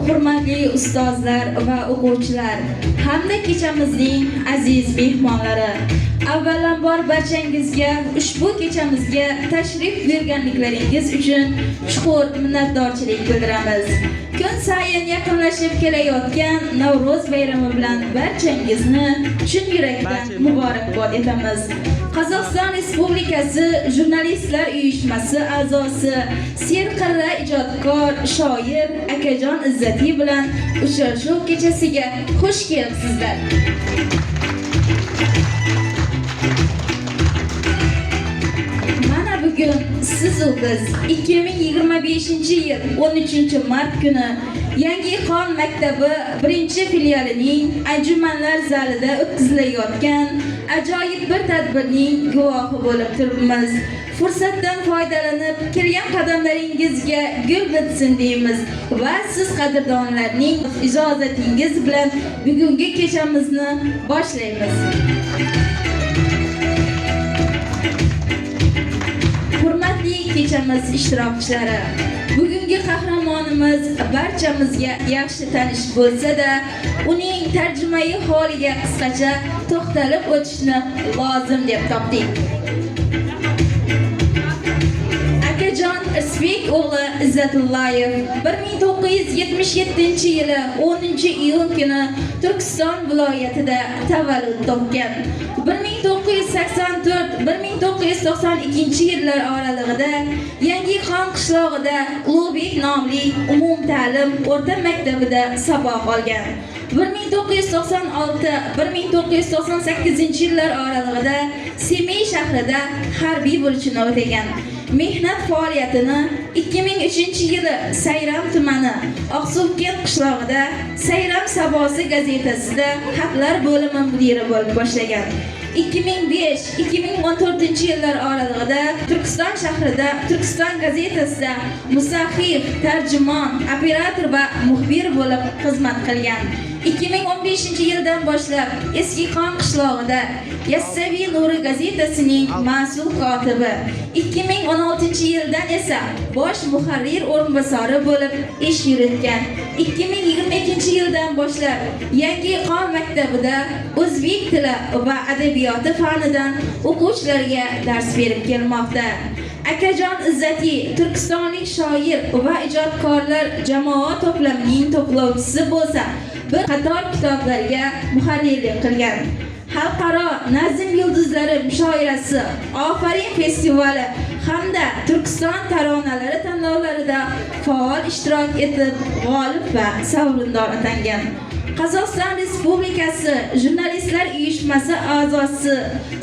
hurmatli ustozlar va o'quvchilar hamda kechamizning aziz mehmonlari, avvalambor barchangizga ushbu kechamizga tashrif buyurganliklaringiz uchun chuqur minnatdorchilik bildiramiz. Kun sayin yaqinlashib kelayotgan Navro'z bayrami bilan barchangizni chin yurakdan muborakbod etamiz. Qozog'iston Respublikasi Jurnalistlar uyushmasi a'zosi, serqirra ijodkor, shoir Akajon Izzati bilan uchrashuv kechasiga xush kelibsizlar. Mana bugun siz u biz 2025-yil 13-mart kuni Yangihon maktabi 1-filialining anjumanlar zalida o'tkazilayotgan ajoyib bir tadbirning guvohi bo'lib turibmiz. Fursatdan foydalanib kirgan qadamlaringizga gul bitsin deymiz va siz qadrdonlarning ijozatingiz bilan bugungi kechamizni boshlaymiz. Hurmatli kechamiz ishtirokchilari, bugungi qahramonimiz barchamizga yaxshi tanish bo'lsa-da, uning tarjimai holiga qisqacha to'xtalib o'tishni lozim deb topdik. Akajon Irsbek o'g'li Izzatullayev 1977-yili 10-iyun kuni Turkiston viloyatida tavallud topgan. 1984-1992 yillar oralig'ida Yangihon qishlog'ida Ulug'bek nomli umumta'lim o'rta maktabida saboq olgan. 1996-1998 yillar oralig'ida Semey shahrida harbiy burchini o'tagan. Mehnat faoliyatini 2003-yili Sayram tumani Oqsuv-Kent qishlog'ida Sayram Sabosi gazetasida xatlar bo'limi mudiri bo'lib boshlagan. 2005-2014-yillar oralig'ida Turkiston shahrida Turkiston gazetasida musahhif, tarjimon, operator va muxbir bo'lib xizmat qilgan. 2015-yildan boshlab Eskixon qishlog'ida Yassaviy Nuri gazetasining mas'ul kotibi, 2016-yildan esa bosh muharrir o'rinbosari bo'lib ish yuritgan. 2022-yildan boshlab Yangihon maktabida o'zbek tili va adabiyoti fanidan o'quvchilarga dars berib kelmoqda. Akajon Izzati turkistonlik shoir va ijodkorlar jamoa to'plamining to'plovchisi bo'lsa, bir qator kitoblarga muharrirlik qilgan. Xalqaro Nazm yulduzlari mushoirasi, Ofarin festivali hamda Turkiston taronalari tanlovlarida faol ishtirok etib, g'olib va sovrindor atangan. Qozog'iston Respublikasi Jurnalistlar uyushmasi a'zosi,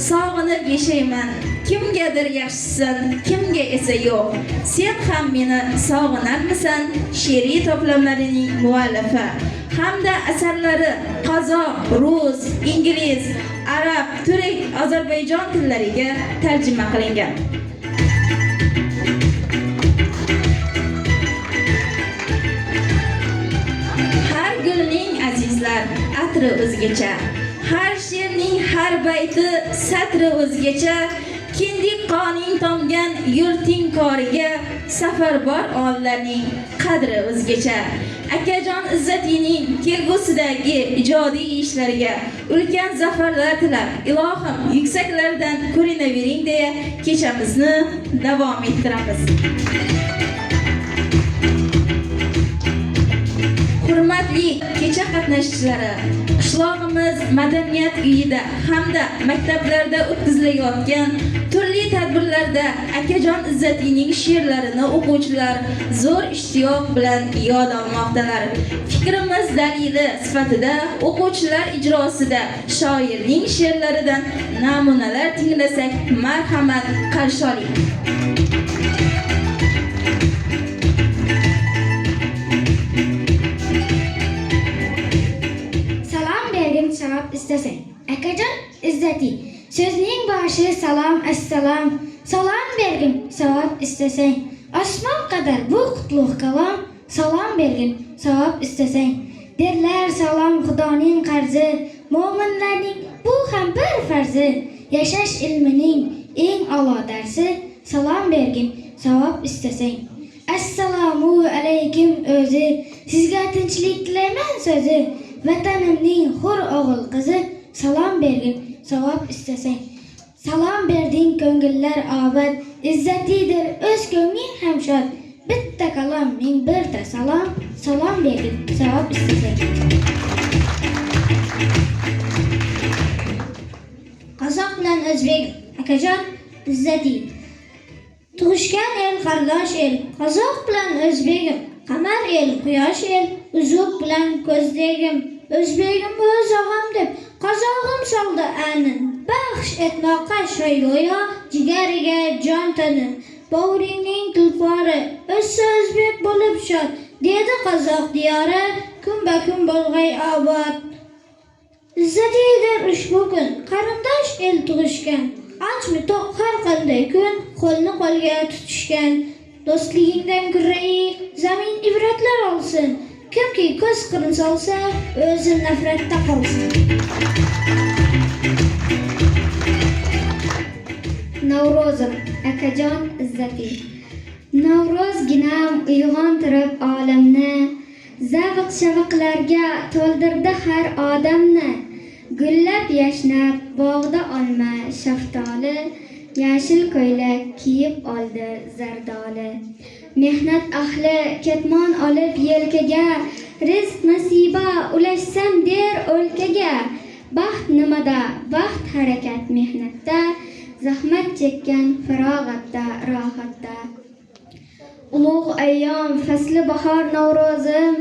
sog'inib yashayman. Kimgadir yaxshisan, kimga esa yo'q. Sen ham meni sog'inarmisan? She'riy to'plamlarining muallifi hamda asarlari qozoq, rus, ingliz, arab, turk, ozarbayjon tillariga tarjima qilingan. Har gulning azizlar atri o'zgacha, har she'rning har bayti satri o'zgacha. Kindik qoning tomgan yurting koriga, safarbar onlarning qadri o'zgacha. Akajon Izzatining kelgusidagi ijodiy ishlariga ulkan zafarlar tilab, ilohim yuksaklardan ko'rinavering deya kechamizni davom ettiramiz. Hurmatli kecha qatnashchilari, qishlog'imiz madaniyat uyida hamda maktablarda o'tkazilayotgan turli tadbirlarda Akajon Izzatining she'rlarini o'quvchilar zo'r ishtiyoq bilan yod olmoqdalar. Fikrimiz dalili sifatida o'quvchilar ijrosida shoirning she'rlaridan namunalar tinglasak, marhamat qarshi oling. Savab istasang. Akajon Izzati so'zning boshi salom assalom. Salom bergin savab istasang. Osmon qadar bu qutlug' kalom. Salom bergin savab istasang. Derlar salom Xudoning qarzi, mo'minlarning bu ham bir farzi. Yashash ilmining eng a'lo darsi. Salom bergin savab istasang. Assalomu alaykum prezidentligim o'zi. Sizga tinchlik tilayman so'zi. Vatanimning hur o'g'il qizi, salom bergin, savob istasang. Salom berding ko'ngillar obod, izzatidir o'z ko'ngling ham shod. Bitta kalom ming birta salom, salom bergin, savob istasang. Qozoq bilan o'zbek akajon izzati. Tug'ishgan el qardosh el, qozoq bilan o'zbegim, qamar el, quyosh el, uzuq bilan ko'zdegim, o'zbegim o'z og'am deb, qozog'im soldi anin, baxsh etmoqqa shoygo'yo, jigariga jon tani, bo'g'ringning tulpori, o'zsa o'zbek bo'lib shod, dedi qozoq diyori, kunba-kun bo'lg'ay obod. Izzatidir ushbu kun, qarindosh el tug'ishgan, ochmi to'q har qanday kun, qo'lni qo'lga tutishgan. Do'stligingdan kurrayi, zamin ibratlar olsin. Kimki ko'z qirin solsa, o'zi nafratda qolsin. Navro'zim, akajon izzati. Navro'zginam uyg'ontirib olamni, zavq-shavqlarga to'ldirdi har odamni. Gullab yashnab bog'da olma shaftoli, yashil ko'ylak kiyib oldi zardoli. Mehnat ahli ketmon olib yelkaga, rizq nasiba ulashsam der o'lkaga. Baxt nimada? Baxt harakat mehnatda, zahmat chekkan farog'atda, rohatda. Ulug' ayyom fasli bahor Navro'zim,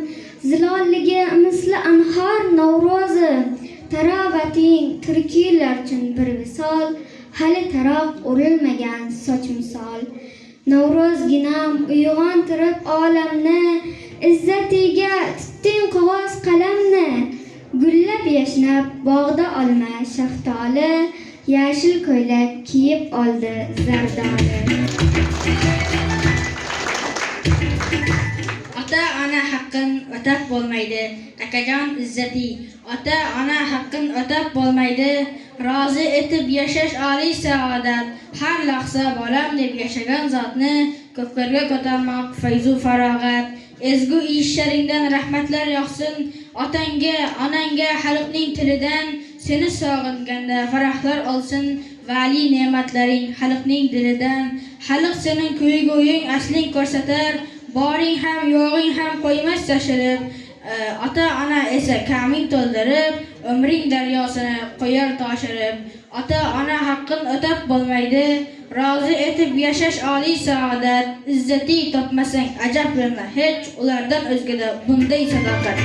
zilolligi misli anhor Navro'zim. Tarovating turkilar uchun bir visol, hali taroq urilmagan soch misol. Navro'zginam uyg'ontirib olamni, izzatiga tutding qog'oz qalamni. Gullab yashnab bog'da olma shaftoli, yashil ko'ylak kiyib oldi zardoli. Ota-ona haqqin o'tab bo'lmaydi, akajon izzati. Ota-ona haqqin o'tab bo'lmaydi, rozi etib yashash oliy saodat. Har lahza bolam deb yashagan zotni ko'klarga ko'tarmoq fayzu farog'at. Ezgu ishlaringdan rahmatlar yog'sin otangga, onangga, xalqning tilidan. Seni sog'inganda farahlar olsin vali ne'matlaring xalqning dilidan. Xalq sening kuy-go'ying asling ko'rsatar, boring ham yo'g'ing ham qo'ymas tashirib. Ota-ona esa kaming to'ldirib, umring daryosini qo'yar toshirib. Ota-ona haqqin o'tab bo'lmaydi, rozi etib yashash oliy saodat. Izzati topmasang ajablanma hech, ulardan o'zgada bunday sadoqat.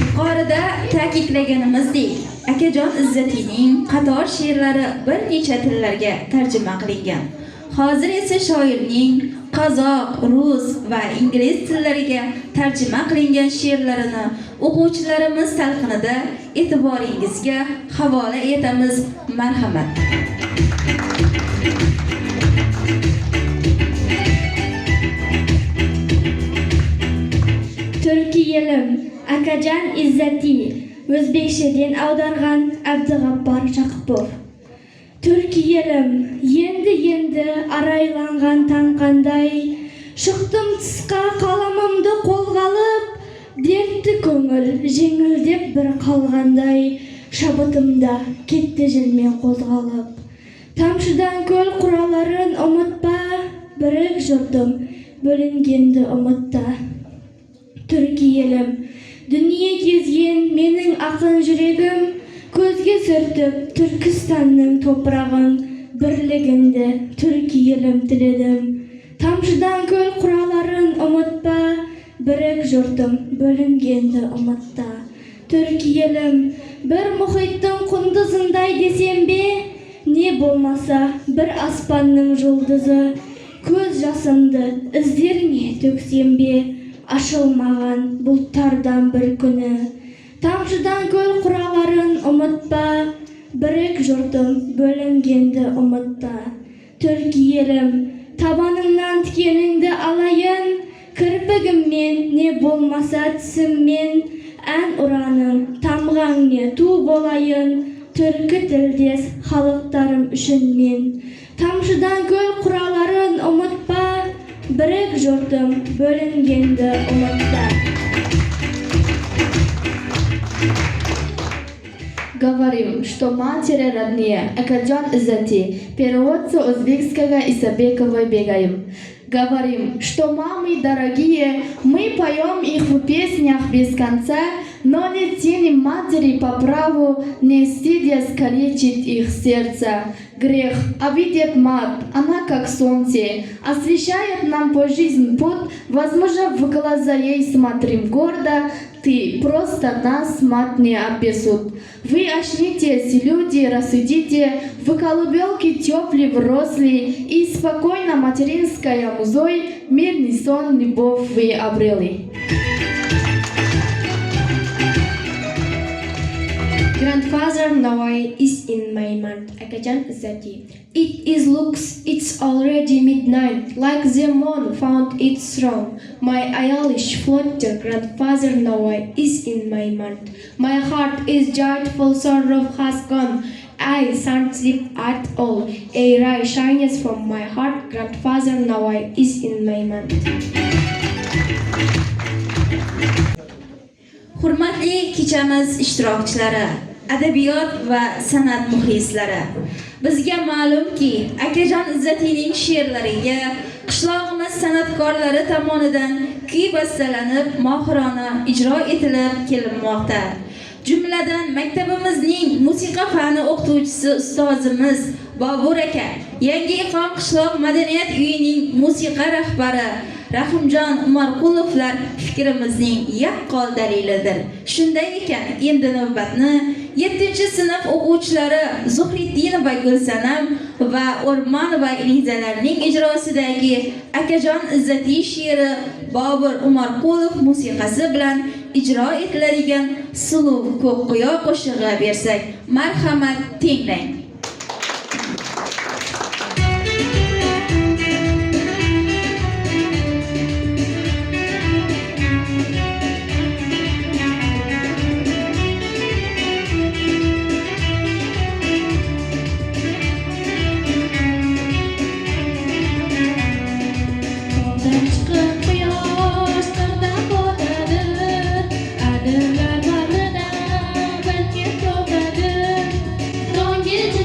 Yuqorida ta'kidlaganimizdek, akajon izzatining qator she'rlari bir necha tillarga tarjima qilingan. Hozir esa shoirning qozoq, rus va ingliz tillariga tarjima qilingan she'rlarini o'quvchilarimiz talqinida e'tiboringizga havola etamiz. Marhamat. Turkiyalim, akajon izzati. O'zbek she'ridan audargan Abdug'appor Shaqipov. Turkiyalim, yendi araylangan tanqanday, chiqdim tisqa qalamimni qo'lga olib, derdi ko'ngil jengildeb bir qolganday, shabotimda ketdi jilmen qo'zg'alib. Tamshidan ko'l quralarin umutba, birik jurdim bo'lingandi umutda. Turkiyalim, dunyo kezgan mening aql yuragim, ko'zga surtib Turkistonning to'prog'in, birligingda Turkiyalim tiladim. Tamshidan ko'l quralarin umutba, birik jurdim bo'lingandi umutda. Turkiyalim, bir muhitning qunduzinday desem be, ne bo'lmasa bir aspanning yulduzi, ko'z yoshimni izlaringga to'ksem be, aşılmağın bulutlardan bir kuni. Tamshidan ko'l quralarin umutba, birik jurdim bo'lingandi umutda. Turkiyalim, tabaningdan tikaningni alayin, kirpigim men, ne bo'lmasa tisim men, an uranim tamg'angni tu bo'layin, turki tildes xalqlarim uchun men. Tamshidan ko'l quralarin umutba, Birik jurtim bo'lingendi umidda. Говорим, что матери родные, Акаджан Иззати, переводится узбекского Исабековой Бегаим. Говорим, что мамы дорогие, мы поем их в песнях без конца, но не ценим матери по праву, не стыдясь калечить их сердце. Грех обидит мать, она как солнце, освещает нам по жизни путь, возможно, в глаза ей смотрим гордо, ты просто нас, мать, не обессудь. Вы очнитесь, люди, рассудите, в колыбелке теплый взрослый и спокойно материнская музой, мирный сон, любовь вы обрели. Grandfather Nawai is in my mind, Akajan Izzati. It is looks, it's already midnight, like the moon found its throne. My Irish floater, Grandfather Nawai is in my mind. My heart is joyful, sorrow has gone. I can't sleep at all. A ray shines from my heart, Grandfather Nawai is in my mind. Hurmatli kechamiz ishtirokchilari, adabiyot va san'at muxlislari. Bizga ma'lumki, Akajon Izzatining she'rlariga qishlog'imiz san'atkorlari tomonidan kuy bastalanib, mohirona ijro etilib kelinmoqda. Jumladan maktabimizning musiqa fani o'qituvchisi ustozimiz Bobur aka, Yangi Iqom qishloq madaniyat uyining musiqa rahbari Rahimjon Umarqulovlar fikrimizning yaqqol dalilidir. Shunday ekan, endi navbatni 7-sinf o'quvchilari Zuhriddinova Gulsanam va O'rmonova Ilizalarning ijrosidagi Akajon Izzati she'ri Bobur Umarqulov musiqasi bilan ijro etiladigan Suluv ko'qquyo qo'shig'i bersak, marhamat tinglang. Don't get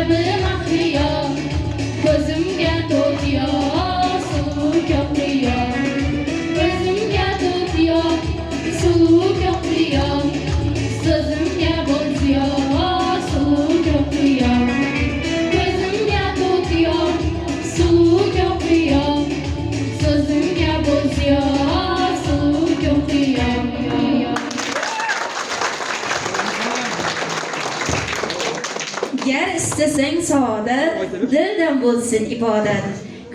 kabi mahliyo, ko'zimga to'tiyo, suluv ko'priyo. Ko'zimga to'tiyo, suluv ko'priyo. So'zimga bo'ziyo, suluv ko'priyo. Ko'zimga to'tiyo, suluv ko'priyo. So'zimga bo'ziyo, suluv ko'priyo. Gar istasang saodat, dildan bo'lsin ibodat.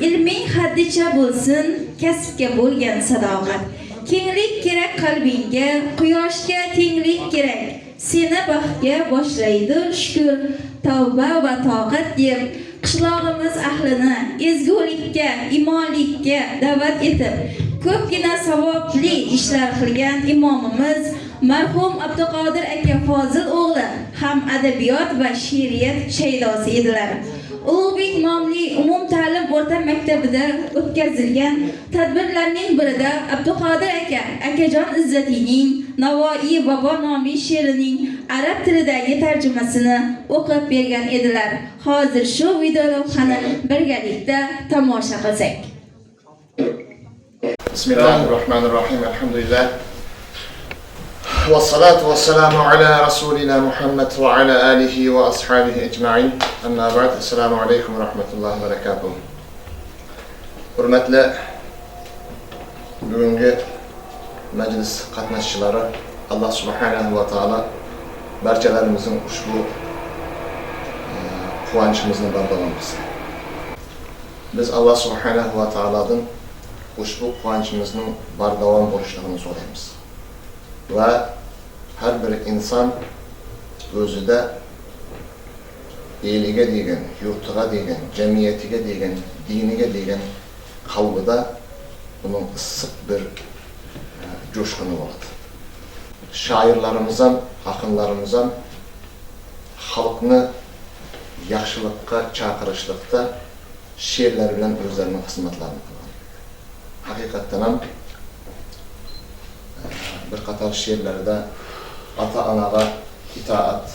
Ilming haddicha bo'lsin, kasbga bo'lgan sadoqat. Kenglik kerak qalbingga, quyoshga tenglik kerak. Seni baxtga boshlaydi shukr, tavba va toqat deb qishlog'imiz ahlini ezgulikka, imonlikka da'vat etib, ko'pgina savobli ishlar qilgan imomimiz marhum Abduqodir aka Fozil o'g'li ham adabiyot va she'riyat shaydosi edilar. Ulug'bek nomli umumta'lim o'rta maktabida o'tkazilgan tadbirlarning birida Abduqodir aka Akajon Izzatining Navoiy bobo nomli she'rining arab tilidagi tarjimasini o'qib bergan edilar. Hozir shu videolavhani birgalikda tomosha qilsak. Bismillahirrahmanirrahim. Elhamdülillah. Vessalatu vesselamu ala Resulina Muhammed ve ala alihi ve ashabihi ecma'in. Amma ba'd. Esselamu aleyküm ve rahmetullahi ve berekatuhu. Hürmetli bugünkü meclis katnaşçıları, Allah subhanahu ve ta'ala barchalarimizin ushbu quvonchimizni bardavom qilsin. Biz Allah subhanahu ve ta'aladan ushbu quvonchimizning bardavom bo'lishligini so'raymiz. Va har bir inson o'zida eliga degan, yurtiga degan, jamiyatiga degan, diniga degan qalbida uning issiq bir jo'shqini bo'ladi. Shoirlarimiz ham, aqllarimiz ham xalqni yaxshilikqa chaqirishlikda she'rlar bilan o'zlarining xizmatlarini qilgan. Haqiqatan ham bir qator she'rlarda ota-onaga itoat,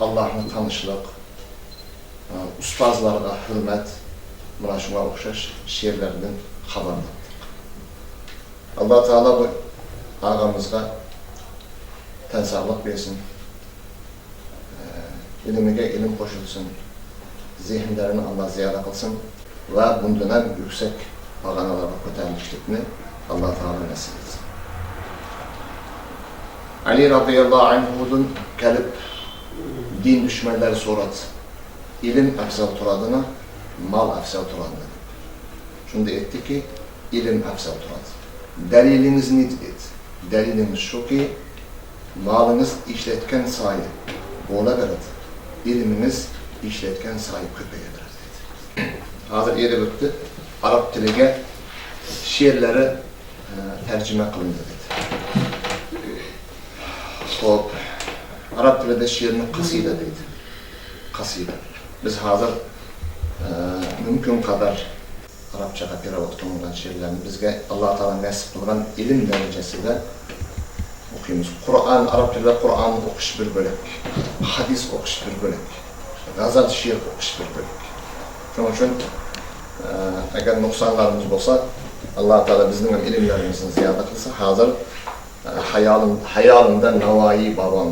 Allohni tanishlik, ustozlarga hurmat, mana shunga o'xshash she'rlardan xabar berdik. Alloh taolo bu ağamızga tan sağlık versin. İlmiga ilim qo'shilsin. Zihinlerini Allah ziyoda qilsin va bundan ham yuksak pog'onalarga ko'tarilishlikni Alloh taolo nasib etsin. Ali radıyallahu anhu'dan kelib din düşmanları so'radi. İlim afzal turadimi, mal afzal turadimi? Shunda aytdiki, ilim afzal turadi. Daliliniz ne dedi? Dalilimiz shuki, malınız ishlatgan sayi bo'laveradi. İlminiz ishlatgan sayi ko'payaveradi dedi. Hozir erib o'tdi, arab tiliga she'rlari tarjima qilindi dedi. Xo'p, arab tilida she'rni qasida deydi. Qasida. Biz hozir mumkin qadar arabchaga perevod qilingan she'rlarni bizga Alloh taolo nasib qilgan ilm darajasida o'qiymiz. Qur'on, arab tilida Qur'onni o'qish bir bo'lak, hadis o'qish bir bo'lak, g'azal she'r o'qish bir bo'lak. Shuning uchun agar nuqsonlarimiz bo'lsa, Alloh taolo bizning ham ilmlarimizni ziyoda qilsa, hozir hayolimda Navoiy bobom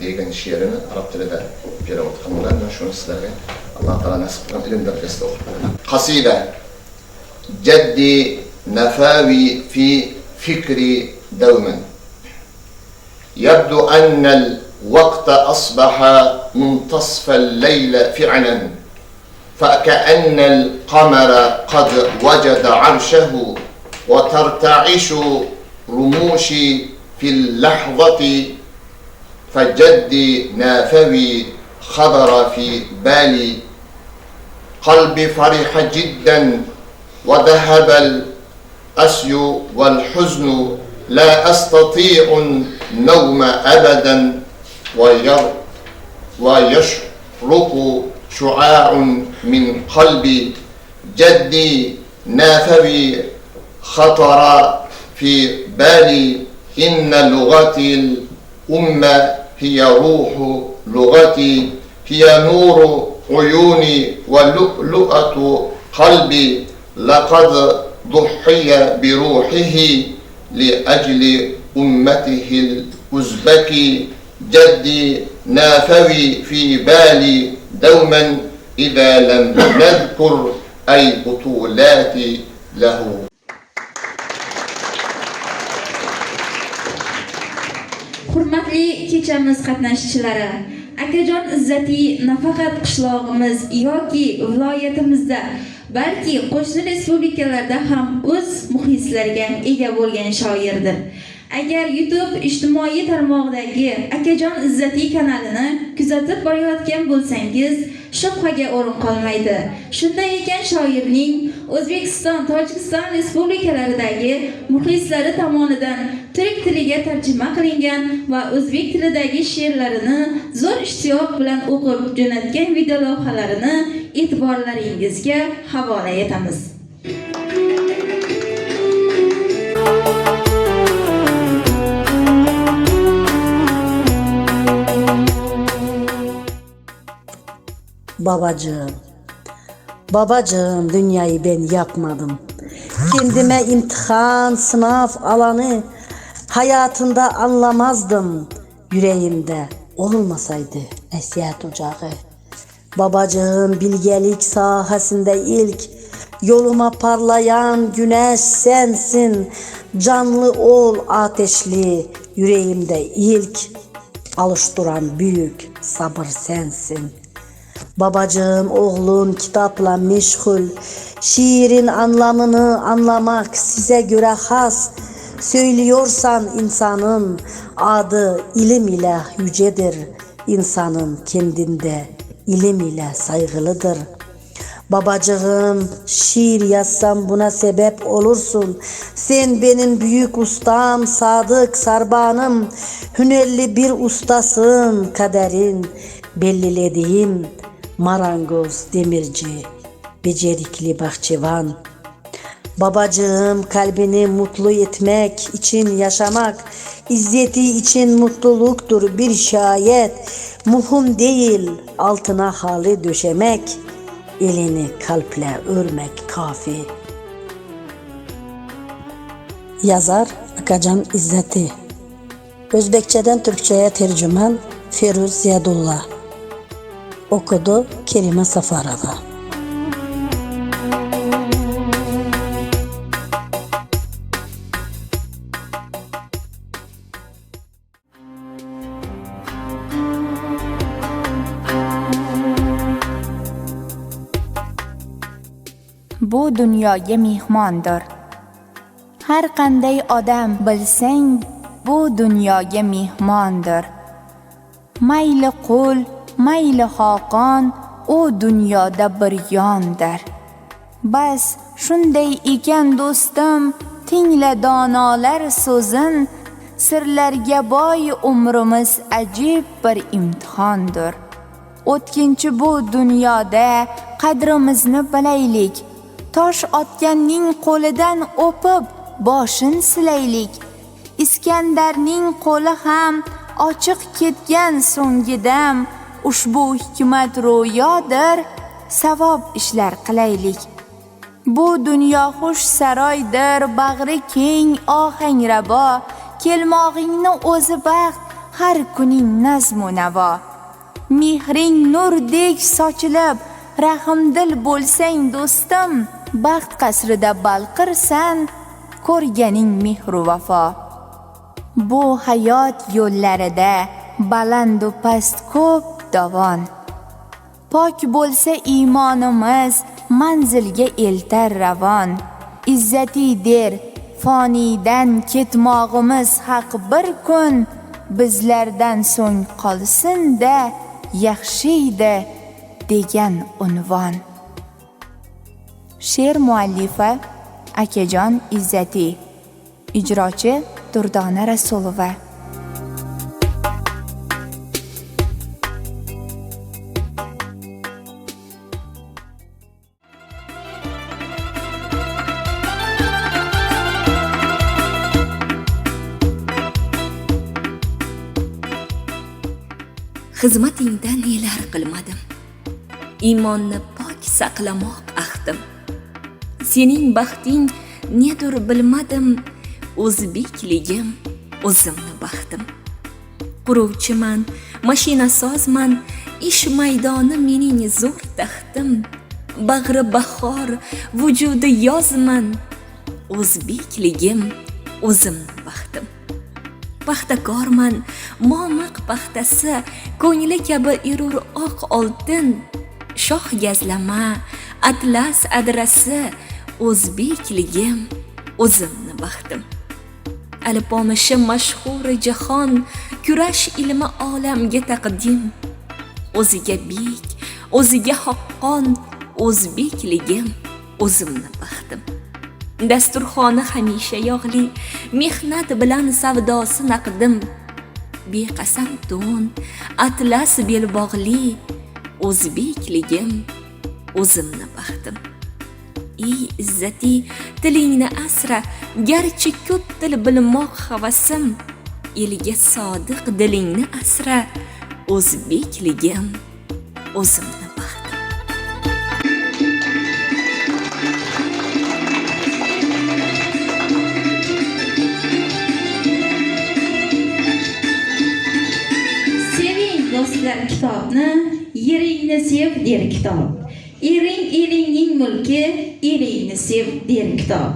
degan she'rini arab tilida perevod qilingan. Men shuni sizlarga Alloh taolo nasib qilgan ilm darajasida o'qib beraman. Qasida جدي نفاوي في فكري دوما يبدو أن الوقت أصبح منتصف الليل فعلا فكأن القمر قد وجد عرشه وترتعش رموشي في اللحظة فجدي نافوي خضر في بالي قلبي فرح جدا وذهب الأسي والحزن لا أستطيع النوم أبدا ويشرق شعاع من قلبي جدي نافوي خطر في بالي إن لغتي الأمة هي روح لغتي هي نور عيوني ولؤلؤة قلبي لقد ضحي بروحه لأجل أمته الأزبك جدي نافوي في بالي دوما إذا لم نذكر أي بطولات له. Hurmatli kechamiz qatnashchilari, akajon Izzati nafaqat qishlog'imiz yoki viloyatimizda, balki qo'shni respublikalarda ham o'z muxlislariga ega bo'lgan shoirdir. Agar YouTube ijtimoiy tarmog'idagi akajon Izzati kanalini kuzatib borayotgan bo'lsangiz, shubhaga o'rin qolmaydi. Shunday ekan, shoirning O'zbekiston, Tojikiston respublikalaridagi muxlislari tomonidan turk tiliga tarjima qilingan va o'zbek tilidagi she'rlarini zo'r ishtiyoq bilan o'qib jo'natgan video lavhalarini e'tiborlaringizga havola etamiz. Babacığım, dünyayı ben yapmadım. Kendime imtihan, sınav alanı hayatında anlamazdım. Yüreğimde olmasaydı nəsihət ocağı. Babacığım, bilgelik sahasında ilk yoluma parlayan güneş sensin. Canlı ol ateşli, yüreğimde ilk alıştıran büyük sabır sensin. Babacığım, oğlun kitapla meşgul, şiirin anlamını anlamak size göre has. Söylüyorsan insanın adı ilim ile yücedir. İnsanın kendinde ilim ile saygılıdır. Babacığım, şiir yazsam buna sebep olursun. Sen benim büyük ustam, sadık sarbanım. Hünerli bir ustasın, kaderin bellilediğim marangoz, demirci, becerikli bahçıvan. Babacığım, kalbini mutlu etmek için yaşamak, izzeti için mutluluktur bir şayet. Muhum değil altına halı döşemek, elini kalple örmek kafi. Yazar Akacan İzzati. Özbekçeden Türkçe'ye tercüman Feruz Ziyadullah. Okudu Kerime Safarova. Bu dunyoga mehmondir. Har qanday odam bilsang, bu dunyoga mehmondir. Mayli qul, mayli xoqon, u dunyoda bir yondir. Bas shunday ekan do'stim, tingla donolar so'zin, sirlarga boy umrimiz ajib bir imtihondir. O'tkinchi bu dunyoda qadrimizni bilaylik. Tosh otganning qo'lidan o'pib boshin silaylik. Iskandarning qo'li ham ochiq ketgan so'ngidam, ushbu hikmat ro'yodir, savob ishlar qilaylik. Bu dunyo xush saroydir, bag'ri keng ohangrabo, kelmog'ingni o'zi baxt, har kuning nazmu navo. Mehring nurdek sochilib, rahmdil bo'lsang do'stim, baxt qasrida balqirsan, ko'rganing mehru vafo. Bu hayot yo'llarida baland va past ko'p dovon. Pok bo'lsa iymonimiz, manzilga eltar ravon. Izzati der, foniydan ketmog'imiz haq bir kun, bizlardan so'ng qolsin-da, yaxshiydi degan unvon. She'r muallifa Akajon Izzati. Ijrochi Durdona Rasulova. Xizmatingda nelar qilmadim, iymonni pok saqlamoq ahdim. Sening baxting nedir bilmadim, o'zbekligim o'zimni baxtim. Quruvchiman, mashinasozman, ish maydoni mening zo'r taxtim. Bag'ri bahor, vujudi yozman, o'zbekligim o'zimni baxtim. Paxtakorman, momiq paxtasi, ko'ngli kabi erur oq oltin. Shoh gazlama, atlas adrasi, o'zbekligim o'zimni baxtim. Alpomishi mashhur jahon, kurash ilmi olamga taqdim. O'ziga bek, o'ziga haqqon, o'zbekligim o'zimni baxtim. Dasturxoni hamisha yog'li, mehnat bilan savdosi naqdim. Beqasam to'n, atlas belbog'li, o'zbekligim o'zimni baxtim. Ey izzati, tilingni asra, garchi ko'p til bilmoq havasim. Elga sodiq dilingni asra, o'zbekligim o'zimni baxtim. Seving do'stlar kitobni, yeringni sev der kitob. Ering elingning mulki, elingni sev der kitob.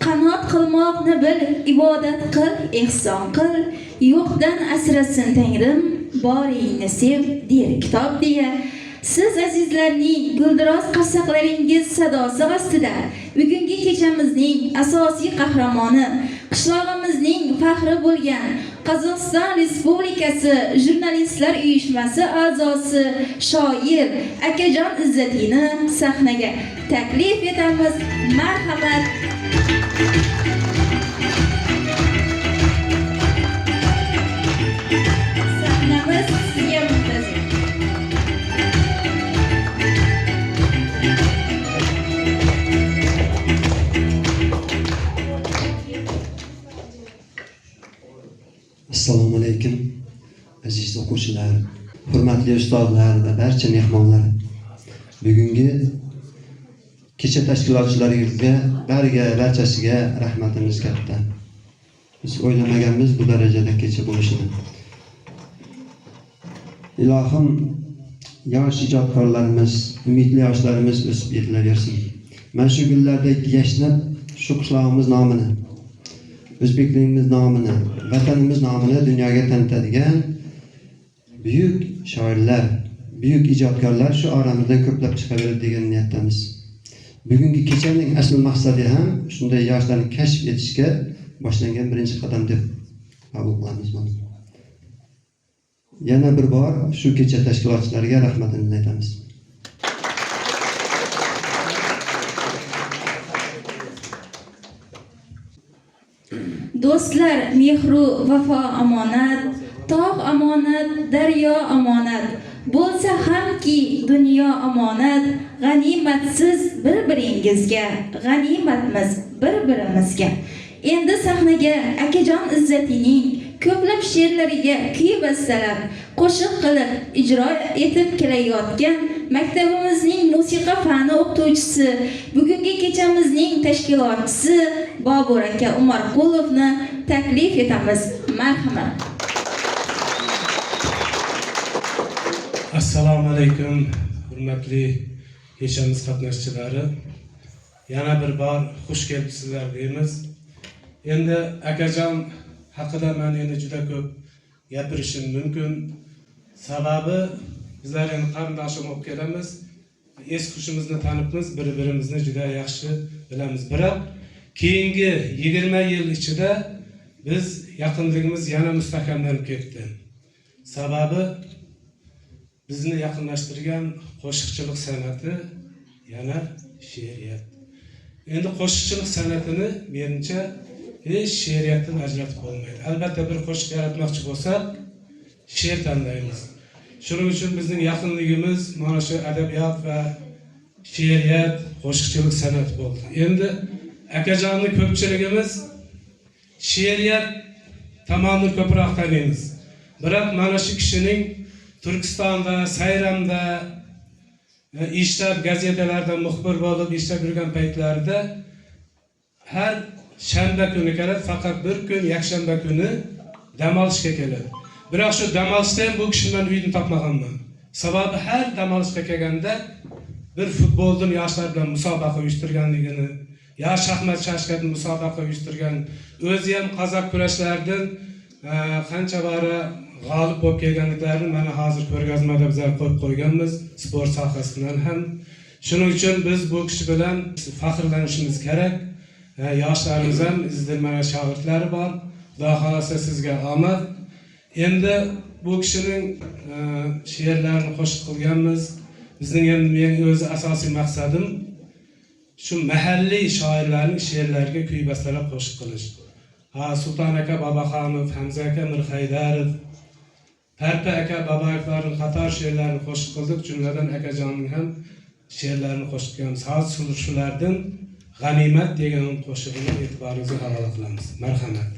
Qanot qilmoqni bil, ibodat qil, ehson qil, yo'qdan asrasin Tangrim, boringni sev der kitob deya siz azizlarning guldiroz qarsaqlaringiz sadosi ostida bugungi kechamizning asosiy qahramoni, qishlog'imizning faxri bo'lgan Qozog'iston Respublikasi Jurnalistlar uyushmasi a'zosi shoir Akajon Izzatini sahnaga taklif etamiz. Marhamat. Sahnamiz sizga muntazir. Assalomu alaykum aziz o'quvchilar, hurmatli ustozlar va barcha mehmonlar. Bugungi kecha tashkilotchilarimizga, barchasiga rahmatimiz katta. Biz o'ylamaganmiz bu darajada kecha bo'lishini. Ilohim yosh ijodkorlarimiz, umidli yoshlarimiz o'sib yetilaversin. Mana shu gullardek yashnab, shu qishlog'imiz nomini, o'zbekligimiz nomini, vatanimiz nomini dunyoga tanitadigan buyuk shoirlar, buyuk ijodkorlar shu oramizdan ko'plab chiqaveradi degan niyatdamiz. Bugungi kechaning asl maqsadi ham shunday yoshlarni kashf etishga boshlangan birinchi qadam deb qabul qilamiz buni. Yana bir bor shu kecha tashkilotchilariga rahmatimizni aytamiz. Do'stlar, mehru vafo omonat, tog' omonat, daryo omonat, bo'lsa hamki dunyo omonat, g'animatsiz bir-biringizga, g'animatmiz bir-birimizga. Endi sahnaga Akajon Izzatining ko'plab she'rlariga kuy bastalab, qo'shiq qilib ijro etib kelayotgan maktabimizning musiqa fani o'qituvchisi, bugungi kechamizning tashkilotchisi Bobur aka Umarqulovni taklif etamiz. Marhamat. Assalomu alaykum, hurmatli kechamiz qatnashchilari. Yana bir bor xush kelibsizlar deymiz. Endi Akajon haqida men endi juda ko'p gapirishim mumkin. Sababi bizlar endi qarindoshim bo'lib kelamiz. Es-hushimizni tanibmiz, bir-birimizni juda yaxshi bilamiz. Biroq keyingi 20 yil ichida biz yaqinligimiz yana mustahkamlanib ketdi. Sababi bizni yaqinlashtirgan qo'shiqchilik san'ati, yana she'riyat. Endi qo'shiqchilik san'atini menimcha hech she'riyatdan ajratib bo'lmaydi. Albatta bir qo'shiq yaratmoqchi bo'lsak, she'r tanlaymiz. Shuning uchun bizning yaqinligimiz mana shu adabiyot va she'riyat, qo'shiqchilik san'ati bo'ldi. Endi Akajonni ko'pchiligimiz she'riyat tomonini ko'proq taniymiz. Biroq mana shu kishining Turkistonda, Sayramda ishlab gazetalarda muxbir bo'lib ishlab yurgan paytlarida har shanba kuni keladi, faqat bir kun yakshanba kuni dam olishga keladi. Biroq shu dam olishda ham bu kishini men uyini topmaganman. Sababi har dam olishga kelganda bir futboldan yoshlar bilan musobaqa uyushtirganligini, ya shaxmat chashkatni musobaqa uyushtirgan, o'zi ham qozoq kurashlaridan qancha bora g'olib bo'lib kelganliklarini mana hozir ko'rgazmada bizlar qo'yib qo'yganmiz, sport sohasidan ham. Shuning uchun biz bu kishi bilan faxrlanishimiz kerak. Yoshlarimiz ham bizning mana shogirdlari bor. Xudo xolasa sizga omad. Endi bu kishining she'rlarini qo'shiq qilganmiz. Bizning ham mening o'zi asosiy maqsadim shu mahalliy shoirlarning she'rlariga kuy bastalab qo'shiq qilish. Sulton aka Boboxonov, Hamza aka Mirhaydarov, Parpa aka Babayevlarning qator she'rlarini qo'shiq qildik. Jumladan akajonning ham she'rlarini qo'shiq qilamiz. Hozir shulardan G'animat degan qo'shig'ini e'tiboringizga havola qilamiz. Marhamat.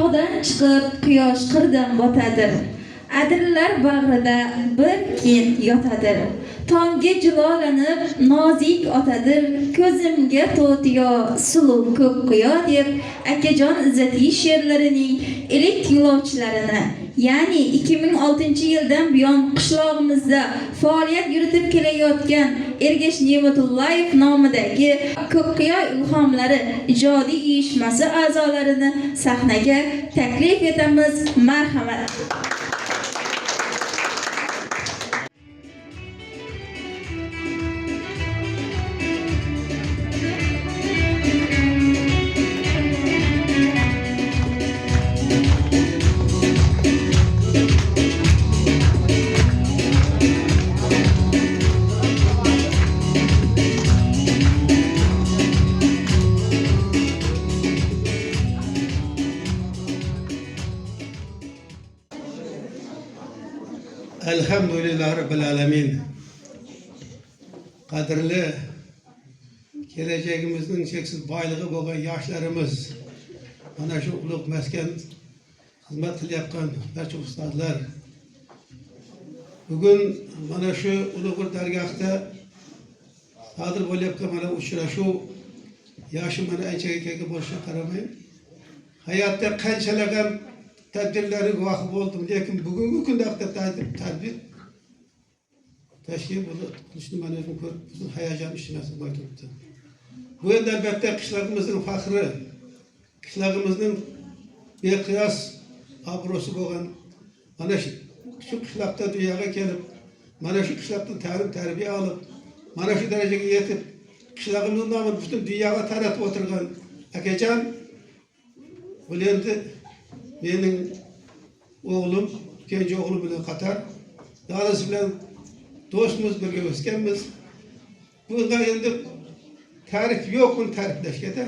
tog'dan chiqib quyosh qirdan botadir. Adirlar bag'rida bir kent yotadir. Tongga jilolanib nozik otadir. Ko'zimga to'tiyo suluv ko'k qiyo deb Akajon Izzatiy she'rlarining ilk yo'lovchilarini, ya'ni 2006 yildan buyon qishlog'imizda faoliyat yuritib kelayotgan Ergash Ne'matullayev nomidagi Ko'kqiyo ilhomlari ijodiy uyushmasi a'zolarini sahnaga taklif etamiz. Marhamat. Elhamdülillah Rabbil Alemin. Qadrli kelajagimizning cheksiz boyligi bo'lgan yoshlarimiz, mana shu ulug' maskan xizmat qilayotgan barcha ustozlar, bugun mana shu ulug' bir dargohda sodir bo'layotgan mana uchrashuv yoshi mana anchaga bo'lishiga qaramay, hayotda qanchalagan tadbirlarga guvohi bo'ldim, lekin bugungi kunda tadbir tashkil qilishni mana o'zim ko'rib, bizning hayajon ishtimasi bo'lib turibdi. Bu endi albatta qishlog'imizning faxri, qishlog'imizning beqiyos obro'si bo'lgan mana shu qishloqda dunyoga kelib, mana shu qishloqdan ta'lim tarbiya olib, mana shu darajaga yetib, qishlog'imizning nomini butun dunyoga taratib o'tirgan Akajon, bu endi mening o'g'lim, kenja o'g'lim bilan qatar, dadasi bilan do'stmiz, birga o'sganmiz. Bunga endi ta'rif yo'q, buni ta'riflashga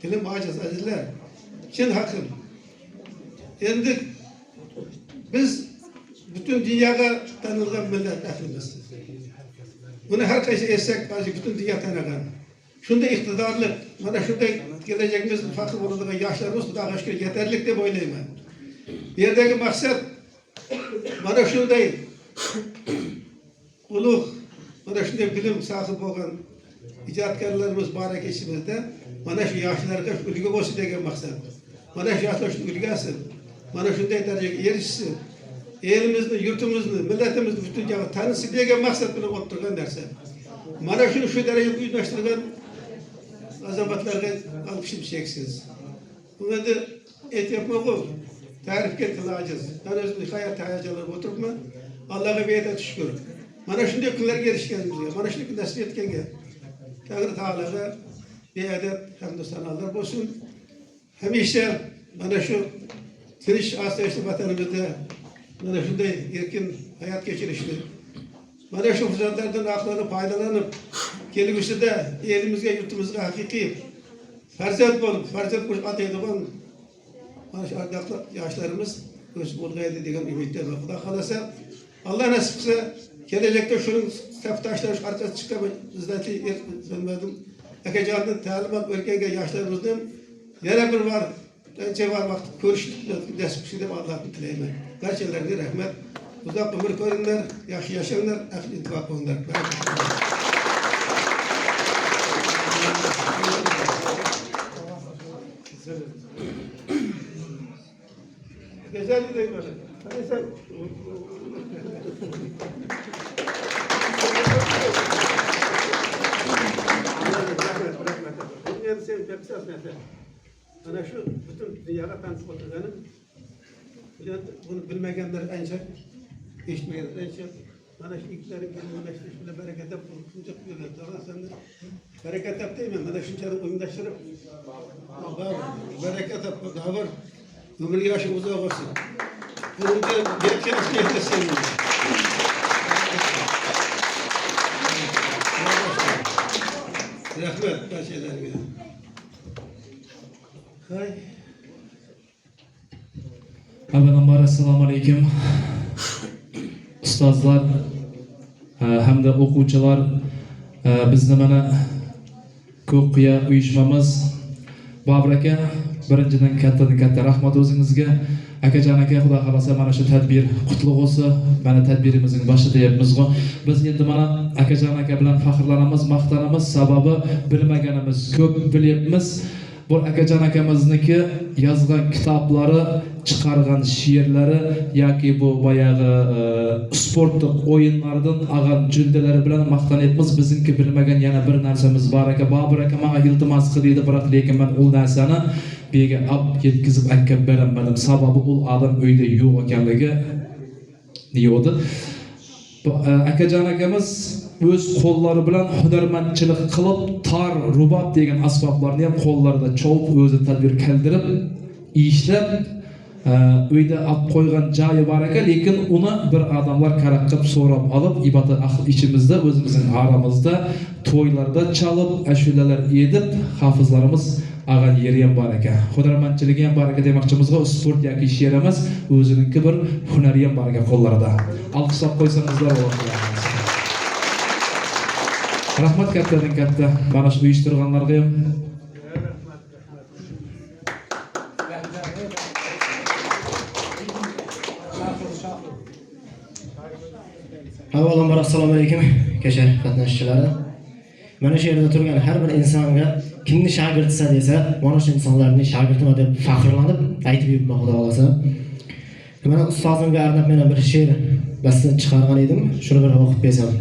tilim ojiz azizlar. Chin haqqim. Endi biz butun dunyoga tanilgan millat ahlimiz. Buni har qaysi etsak, butun dunyo tanigan. Shunday iqtidorli, mana shunday kelajagimiz faxr bo'ladigan yoshlarimiz Xudoga shukr yetarlik deb o'ylayman. Bu yerdagi maqsad mana shunday ulug', mana shunday bilim sohibi bo'lgan ijodkorlarimiz bor ekishimizda, mana shu yoshlarga ulgu bo'lsin degan maqsad. Mana shu yoshlar shuni ulgasin, mana shunday darajaga erishsin, elimizni, yurtimizni, millatimizni butun dunyoga tanisi degan maqsad bilan olib turgan narsa. Mana shuni shu darajaga uyushtirgan azamatlarga alqishim cheksiz. Bunda da aytyapman, ta'rifga tilojiz. Ben o'zim hayot hayajonlarga o'tiribman. Allohga beadat shukr. Mana shunday kunlarga erishganimizga, mana shunday kun nasib etganga Tangri taologa beadat hamd sanolar bo'lsin. Hamisha mana shu tinch osoyishta vatanimizda mana shunday erkin hayot kechirishni, mana shu fursatlardan aqllanib foydalanib, kelgusida elimizga, yurtimizga haqiqiy farzand bo'lib, farzand bo'lib ataydigan mana shu ardaqli yoshlarimiz o'sib ulg'ayadi degan umidda va Xudo xolasa, Alloh nasib qilsa, kelajakda shuning safdoshlari orqasiga chiqib, Izzatiy bilmadim, Akajonning ta'lim o'rgangan yoshlarimizni yana bir bor, qancha vaqt ko'rishni nasib qilsin deb Allohdan tilayman. Barchalarga rahmat. Uzoq umr ko'ringlar, yaxshi yashanglar, ahli ittifoq bo'linglar. Güzel bir deyim öyle. Hani sen... Ana şu bütün dünyada tanışıp oturganım. Bunu bilmeyenler en çok, işmeyenler en çok. Mana şu ilklerin gelmeleştirişiyle bereket yap, kunca kuyuyorlar. Sonra sen de bereket yap değil mi? Mana şunları uyumlaştırıp, bereket yap, daha var. Ömür yaşı uzak olsun. Bunun da gerçek isteyetle sevmiyor. Rahmet, başlayalım yine. Hay. Avvalambor assalomu alaykum. Ustozlar hamda o'quvchilar, bizni mana Ko'kqiyo uyushmamiz Bobur aka birinchidan katta rahmat o'zingizga. Akajon aka, xudo xolasa mana shu tadbir qutlug' bo'lsin. Mana tadbirimizning boshida deyapmiz-ku. Biz endi mana akajon aka bilan faxrlanamiz, maqtanamiz. Sababi bilmaganimiz ko'p bilyapmiz. Bu akajon akamizniki yozgan kitoblari, chiqargan she'rlari yoki bu boyag'i sportlik o'yinlardan olgan jildalari bilan maqtanyapmiz. Bizniki bilmagan yana bir narsamiz bor aka. Bobur aka menga iltimos qildi, biroq lekin men u narsani bega olib yetkazib aytib beramadim. Sababi u odam uyda yo'q ekanligi deydi. Akajon akamiz o'z qo'llari bilan hunarmandchilik qilib, tar, rubob degan asboblarni ham qo'llarida chovib, o'zi tadbir keltirib, ishlab, uyda olib qo'ygan joyi bor ekan, lekin uni bir odamlar qaraqib so'rab olib, ibodat ichimizda, o'zimizning aramizda, to'ylarda chalib, ashulalar edib, hafizlarimiz olgan yeri ham bor ekan. Hunarmandchiligi ham bor ekan demoqchimizga, sport yoki she'r emas, o'zininki bir hunari ham bor ekan qo'llarida. Alqishlar qo'ysangizlar bo'lar. Rahmat kattadan katta mana shu uyushtirganlarga ham. Avvalambor assalomu alaykum kecha qatnashchilari. Mana shu yerda turgan har bir insonga kimni shogirdisa desa, mana shu insonlarning shogirdimi deb faxrlanib aytib yuribman xudo xolasa. Mana ustozimga arnab men bir she'r basdan chiqargan edim, shuni bir o'qib bersam.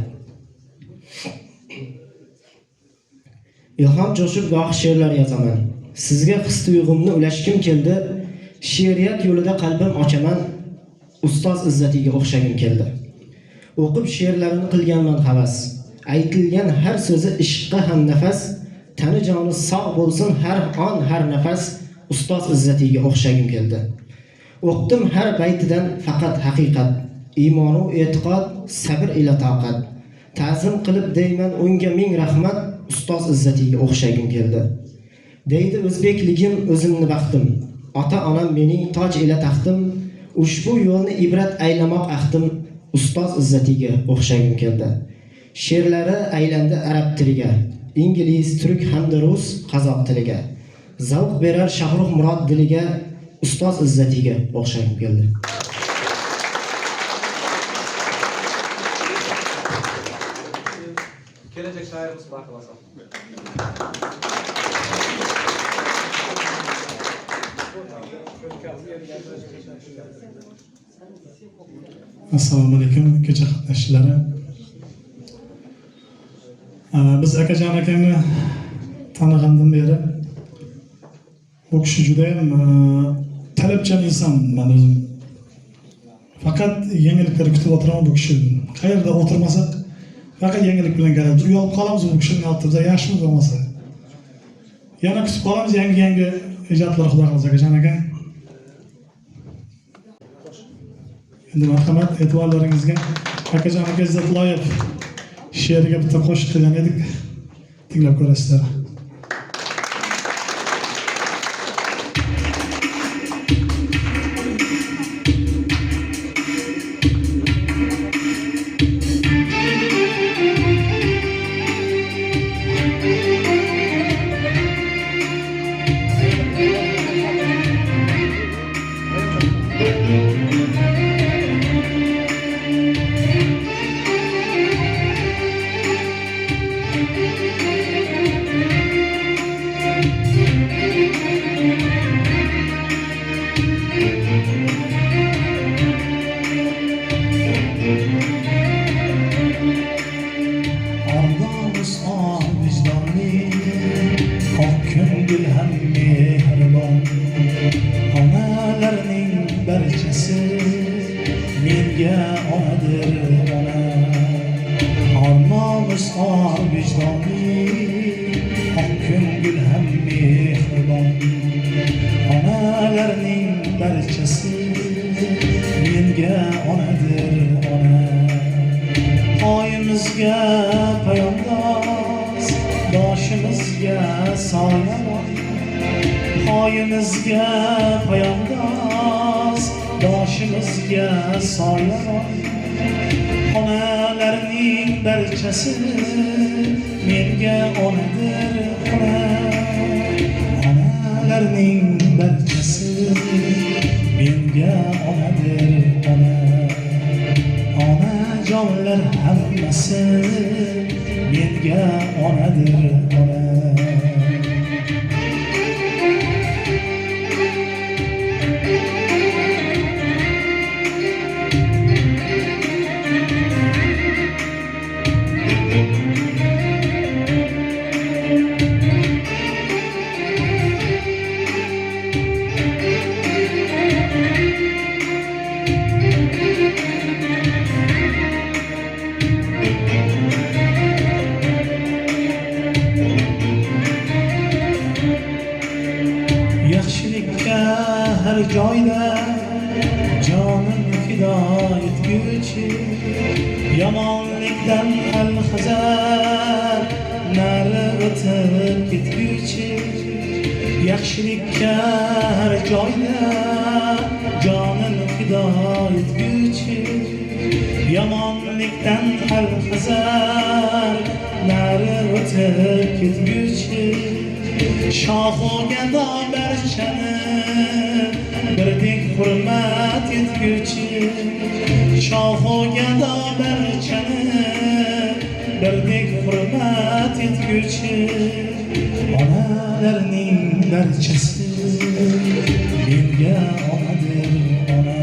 İlham coşup goh she'rlar yozaman. Sizga his-tuyg'umni ulashgim keldi. She'riyat yo'lida qalbim ochaman. Ustoz Izzatiga o'xshagim keldi. O'qib she'rlarini qilganman havas. Aytilgan har so'zi ishqqa ham nafas. Tani joni sog' bo'lsin har on har nafas. Ustoz Izzatiga o'xshagim keldi. O'qdim har baytidan faqat haqiqat. Iymon va e'tiqod, sabr ila toqat. Ta'zim qilib deyman unga ming rahmat. Ustoz Izzatiga o'xshagim keldi. Deydi o'zbekligim o'zimni baxtim. Ota-onam mening toj ila taxtim. Ushbu yo'lni ibrat aylamoq ahdim. Ustoz Izzatiga o'xshagim keldi. She'rlari aylandi arab tiliga, ingliz, turk hamda rus, qozoq tiliga. Zavq berar Shahrux Murod diliga. Ustoz Izzatiga o'xshagim keldi. Kelajak shoirimiz baqilasa. Assalomu alaykum kecha qatnashchilari. Biz akajon akani tanigandan beri bu kishi juda ham talabchan inson men o'zim. Faqat yangiliklar kutib o'tiraman bu kishi. Qayerda o'tirmasak faqat yangilik bilan kelamiz. Uyalib qolamiz bu kishining oldida yaxshi bo'lmasa. Yana kutib qolamiz yangi ijodlar xudo xolasa akajon aka. Endi marhamat e'tiborlaringizga akajon aka Izzatloyev she'riga bitta qo'shiq qilgan edik. Tinglab ko'rasizlar. Poyimizga poyandoz, boshimizga soyaroy. Onalarning barchasi menga onadir ona. Onalarning menga onadir ona. Yaxshilikka har joyda jonim fido etguvchi, yomonlikdan alhazar nari o'tib ketguvchi. Yaxshilikka har joyda jonim fido etguvchi, yomonlikdan alhazar nari o'tib ketguvchi. Shohiga barchani birdek hurmat etguvchi, shohiga barchani birdek hurmat etguvchi. Onalarning barchasi menga onadir ona.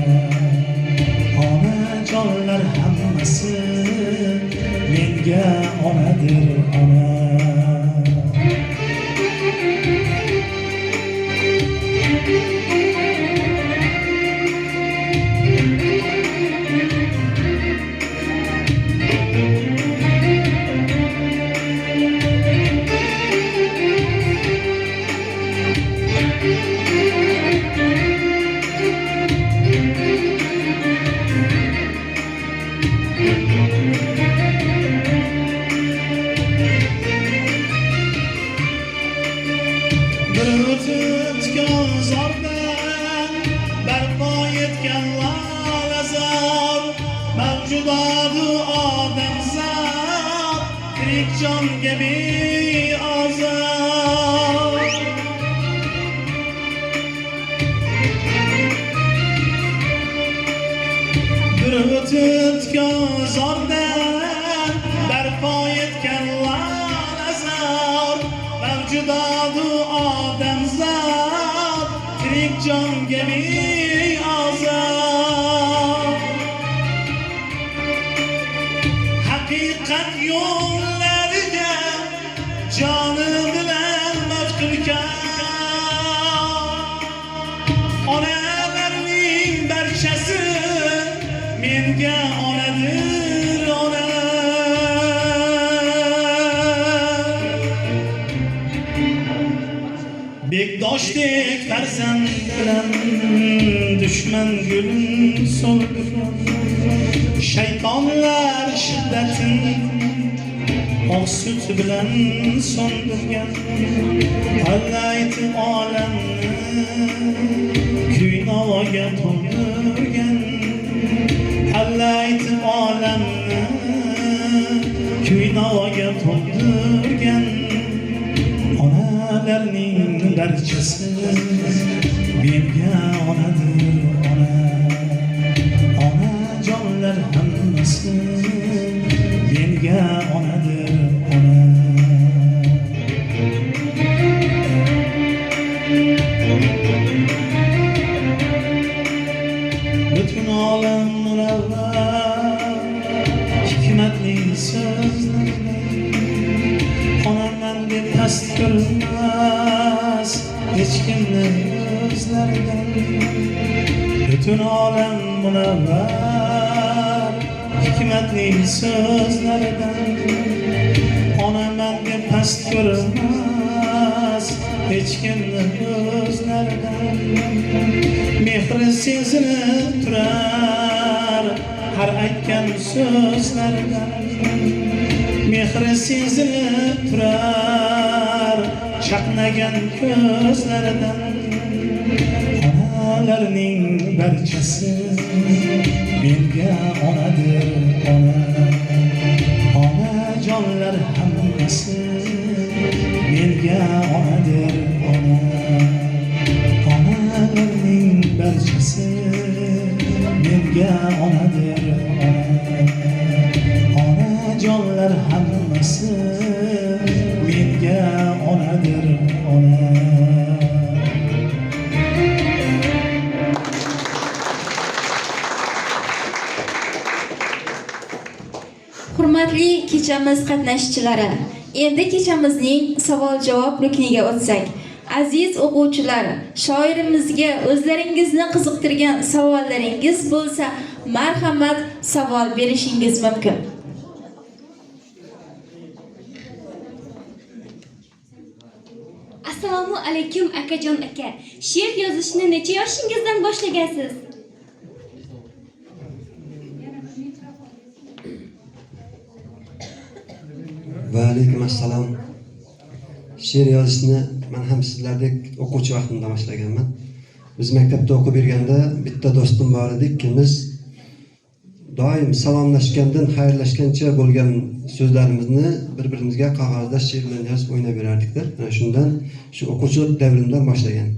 Onajonlar hammasi menga onadir ona. Jonga beozor, bir o'tgan zordan barpo etgan lazor. Mavjudodu odamzod tirik jonga beozor. Haqiqat yo'llariga jonim bilan maftunkan. Onalarning barchasi menga onadir ona. Bekdoshdek farzand bilan dushman gulin so'ldirgan. Shaytonlar shiddatin oq sut bilan so'ndirgan. Allayti olamni kuynoga to'ldirgan. Allayti olamni kuynoga to'ldirgan. Onalarning barchasi menga onadir ona. Onajonlar hammasi menga onadir ona. Butun olam munavvar hikmatli so'zlar, onaman deb past ko'rmas hech kimni o'zlaridan. Butun olam munavvar hikmatli so'zlaridan, onaman deb past ko'rmas hech kimni o'zlaridan. Mehri sezilib turar har aytgan so'zlaridan. Mehri sezilib turar chaqnagan ko'zlaridan. Onalarning barchasi menga onadir ona. Onajonlar hammasi menga onadir ona. Onalarning barchasi menga onadir ona. Onajonlar Hurmatli kechamiz qatnashchilari, endi kechamizning savol-javob rukniga o'tsak. Aziz o'quvchilar, shoirimizga o'zlaringizni qiziqtirgan savollaringiz bo'lsa, marhamat savol berishingiz mumkin. Assalomu alaykum akajon aka. She'r yozishni necha yoshingizdan boshlagansiz? Va alaykum assalom. She'r yozishni men ham sizlardek o'quvchi vaqtimda boshlaganman. Biz maktabda o'qib yurganda bitta do'stim bor edi, ikkimiz doim salomlashgandan xayrlashgancha bo'lgan so'zlarimizni bir-birimizga qog'ozda she'r bilan yozib o'ynab berardik-da. Ana shundan shu o'quvchilik davrimdan boshlagan.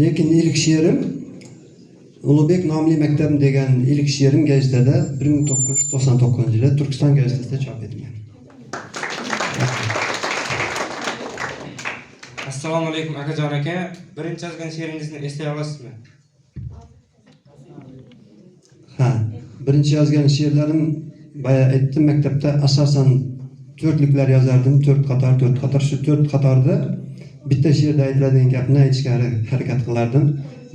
Lekin ilk she'rim Ulug'bek nomli maktab degan ilk she'rim gazetada 1999-yilda Turkiston gazetasida chop etilgan. Assalomu alaykum akajon aka. Birinchi yozgan she'ringizni eslay olasizmi? Ha, birinchi yozgan she'rlarim baya aytdim, maktabda asosan to'rtliklar yozardim, 4 qator, shu 4 qatorda bitta she'rda aytiladigan gapni aytishga harakat qilardim.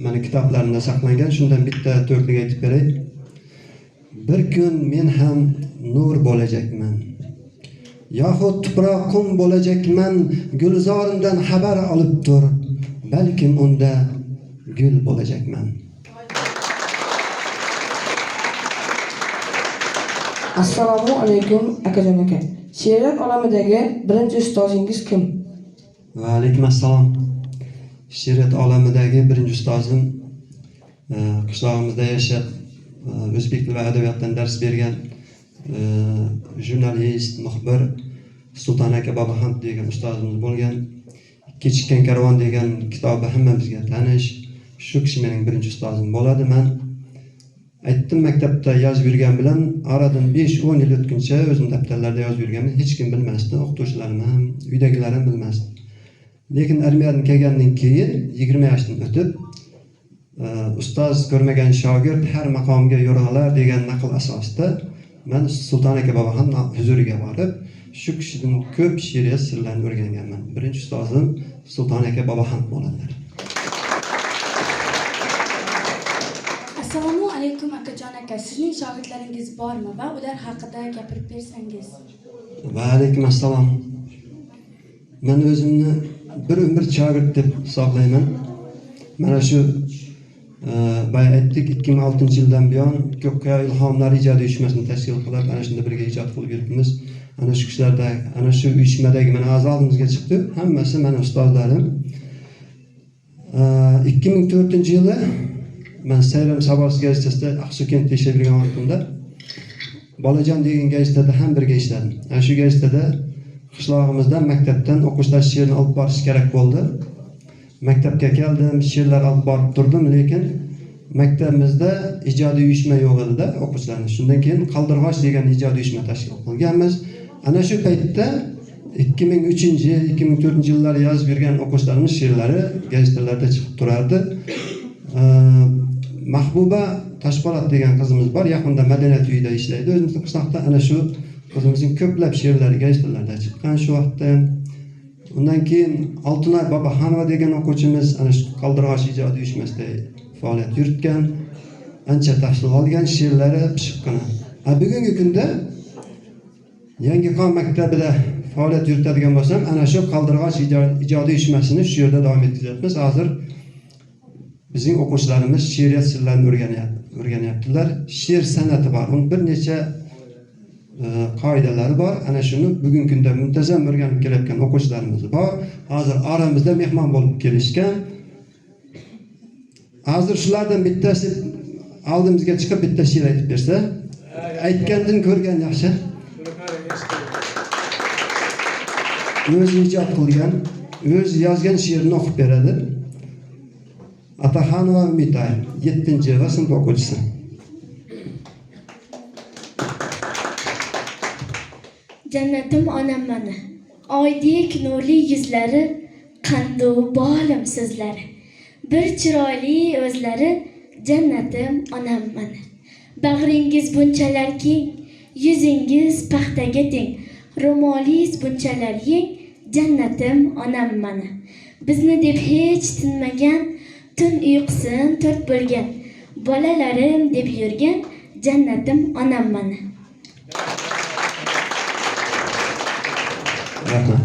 Meni kitoblarimda saqlangan, shundan bitta to'rtlik aytib beray. Bir kun men ham nur bo'lajakman. Yoxud tuproq qum bo'lajakman, gulzorimdan xabar olib tur, balkim unda gul bo'lajakman. Assalomu alaykum akajon aka. She'riyat olamidagi birinchi ustozingiz kim? Va alaykum assalom. She'riyat olamidagi birinchi ustozim qishlog'imizda yashab o'zbek tili va adabiyotdan dars bergan jurnalist, muxbir Sulton aka Bobohamd degan ustozimiz bo'lgan. Kechikkan karvon degan kitobi hammamizga tanish. Shu kishi mening birinchi ustozim bo'ladi. Men aytdim, maktabda yozib yurgan bilan oradan 5-10 yil o'tguncha o'zim daftarlarda yozib yurganimni hech kim bilmasdi, o'qituvchilarim ham, uydagilarim bilmasdi. Lekin armiyadan kelgandan keyin 20 yoshdan o'tib ustoz ko'rmagan shogird har maqomga yo'rg'alar degan naql asosida men Sulton aka Bobohamd huzuriga borib, shu kishidan ko'p she'riyat sirlarini o'rganganman. Birinchi ustozim Sulton aka Bobohamd bo'ladi. Assalomu alaykum akajon aka. Sizning shogirdlaringiz bormi va ular haqida gapirib bersangiz? Va alaykum assalom. Men o'zimni bir umr shogird deb hisoblayman. Mana shu aytdik 2006-yildan buyon Ko'kqa ilhomlar ijodiy uyushmasini tashkil qilib, ana shunda birga ijod qilib yuribmiz. Ana shu kishilarda, ana shu uyushmadagi mana a'zoligimizga chiqdi. Hammasi meni ustozlarim. 2004-yili men Sayram Sabos gazetasida Aqsukentda ishlab yurgan vaqtimda Bolajon degan gazetada ham birga ishladim. Ana shu gazetada qishlog'imizdan maktabdan o'quvchilar she'rni olib borish kerak bo'ldi. Maktabga keldim, she'rlar olib borib turdim, lekin maktabimizda ijodiy uyushma yo'q edi-da o'quvchilarning. Shundan keyin Qaldirg'och degan ijodiy uyushma tashkil qilganmiz. Ana shu paytda 2003-2004-yillar yozib yurgan o'quvchilarimiz she'rlari gazetalarda chiqib turardi. Mahbuba Toshpo'lat degan qizimiz bor, yaqinda Madaniyat uyida ishlaydi. O'zimizning qishloqda ana shu qizimizning ko'plab she'rlari gazetalarda chiqqan shu vaqtda. Undan keyin Oltinoy Boboxonova degan o'quvchimiz ana shu Qaldirg'och ijodiy uyushmasida faoliyat yuritgan, ancha tahsil olgan, she'rlari pishiqqina. Bugungi kunda Yangiqon maktabida faoliyat yuritadigan bo'lsam, ana shu Qaldirg'och ijodiy uyushmasini shu yerda davom ettiryapmiz. Hozir bizning o'quvchilarimiz she'riyat sirlarini o'rganyaptilar. She'r san'ati bor. Uning bir necha qoidalari bor. Ana shuni bugungi kunda muntazam o'rganib kelayotgan o'quvchilarimiz bor. Hozir oramizda mehmon bo'lib kelishgan. Hozir shulardan bittasi oldimizga chiqib bitta she'r aytib bersa, aytgandan ko'rgan yaxshi. O'zi ijod qilgan, o'zi yozgan she'rni o'qib beradi. Ataxonova Umitay, 7-va sinf o'quvchisi. Jannatim onam mana, oydek nurli yuzlari, qandu bolim so'zlari, bir chiroyli o'zlari, jannatim onam mana. Bag'ringiz bunchalar keng, Yüzingiz paxtaga teng, ro'molingiz bunchalar yeng, jannatim onam mana. Bizni deb hech tinmagan, tun uyqusin to'rt bo'lgan, bolalarim deb yurgan, jannatim onam mana. Rahmat.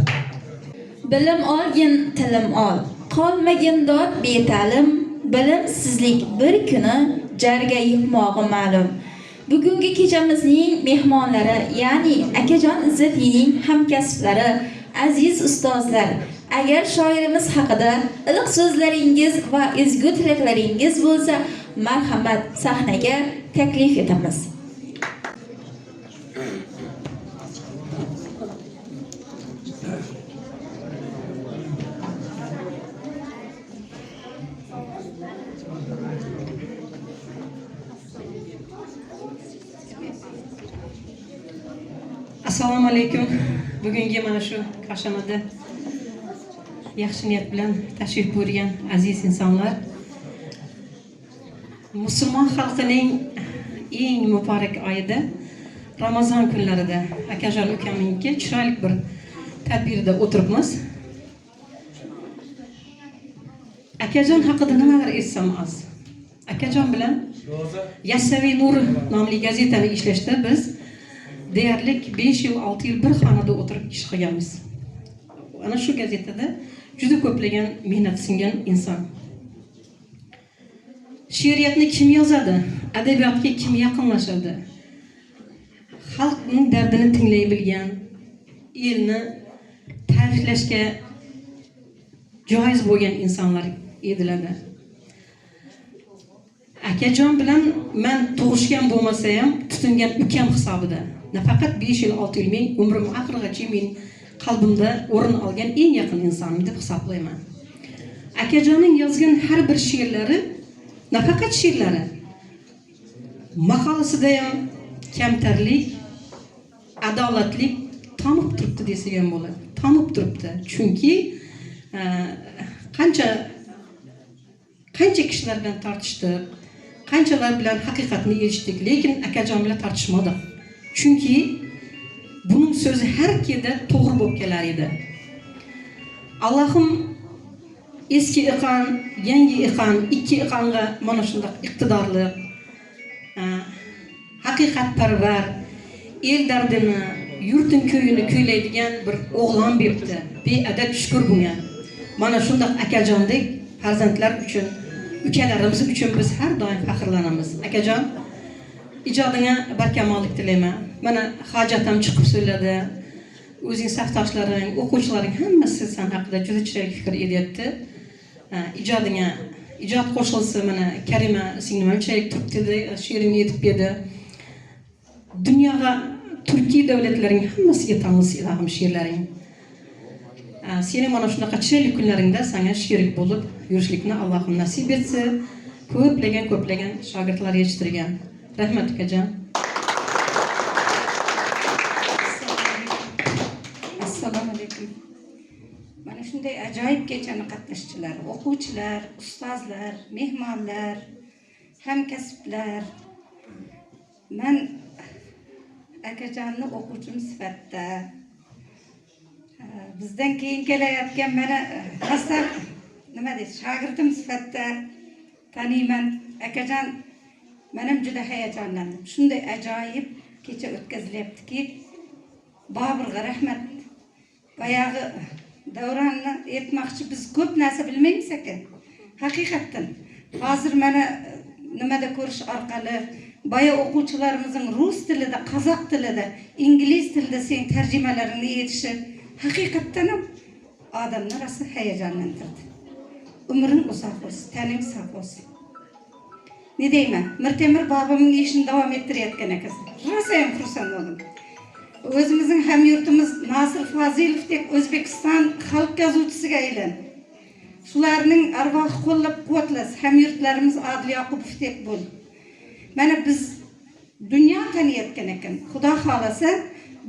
Bilim olgin, tilim ol. Qolmagin dod beta'lim. Bilimsizlik bir kuni jarga yuqmog'i ma'lum. Bugungi kechamizning mehmonlari, ya'ni akajon Izzatining hamkasblari, aziz ustozlar, agar shoirimiz haqida iliq so'zlaringiz va ezgu tilaklaringiz bo'lsa, marhamat sahnaga taklif etamiz. Assalomu alaykum. Bugungi mana shu Qashqadaryoda yaxshi niyat bilan tashrif buyurgan aziz insonlar, musulmon xalqining eng muborak oyida, Ramazon kunlarida akajon ukamningki chiroyli bir tadbirda o'tiribmiz. Akajon haqida nimalar aytsam az. Akajon bilan Yassaviy Nur nomli gazetani ishlashda biz deyarli 5 yil, 6 yil bir xonada o'tirib ish qilganmiz. Ana shu gazetada juda ko'plagan mehnat singan inson. She'riyatni kim yozadi? Adabiyotga kim yaqinlashadi? Xalqning dardini tinglay bilgan, elni ta'riflashga joiz bo'lgan insonlar edilar. Akajon bilan men tug'ishgan bo'lmasa ham tutingan ukam hisobida. Nafaqat 5 yil, 6 yil men umrim oxirigacha men qalbimda o'rin olgan eng yaqin insonim deb hisoblayman. Akajonning yozgan har bir she'rlari, nafaqat she'rlari, maqolasida ham kamtarlik, adolatlik tomib turibdi desak ham bo'ladi. Tomib turibdi. Chunki qancha kishilar bilan tortishdik, qanchalar bilan haqiqatni eshitdik, lekin akajon bilan tortishmadik. Chunki buning so'zi har keda to'g'ri bo'lib kelar edi. Allohim eski iqon, yangi iqon, ikki iqonga mana shunday iqtidorli, haqiqatparvar, el dardini, yurtin ko'yini kuylaydigan bir o'g'lon beribdi. Beadad shukr bunga. Mana shunday akajondek farzandlar uchun, ukalarimiz uchun biz har doim faxrlanamiz. Akajon, ijodingga barkamollik tilayman. Mana hojatam chiqib so'yladi. O'zing safdoshlaring, o'quvchilaring hammasi sen haqida juda chiroyli fikr edyapti. Ijodingga ijod qo'shilsa, mana Karima singlim ham chiroyli turk tilida she'rini yetib berdi. Dunyoga Turkiy davlatlarining hammasiga tanilsa ilohim she'rlaring. Seni mana shunaqa chiroyli kunlaringda senga sherik bo'lib yurishlikni Allohim nasib etsa, ko'plagan shogirdlar yetishtirgan. Rahmat akajon. Assalomu alaykum. Mana shunday ajoyib kechani qatnashchilar, o'quvchilar, ustozlar, mehmonlar, hamkasblar. Men akajonni o'quvchim sifatida bizdan keyin kelayotgan mana asar nima deysiz, shogirdim sifatida taniyman. Akajon, men ham juda hayajonlandim. Shunday ajoyib kecha o'tkazilyaptiki, Boburga rahmat. Bayog'i davronni aytmoqchi, biz ko'p narsa bilmaymiz ekan. Haqiqatan hozir mana nimada ko'rish orqali boya o'quvchilarimizning rus tilida, qozoq tilida, ingliz tilida sen tarjimalarini etishi haqiqatan ham odamni rosa hayajonlantirdi. Umring uzoq bo'lsin, taning sog' bo'lsin. Ne deyman? Mirtemir bobomning ishini davom ettirayotgan akasi. Rosa ham xursand bo'ldim. O'zimizning hamyurtimiz Nasir Fazilovdek O'zbekiston xalq yozuvchisiga aylandi. Shularning arvohi qo'llab-quvvatlasin. Hamyurtlarimiz Odil Yoqupovdek bo'ldi. Mana biz dunyo taniyotgan ekan. Xudo xolasa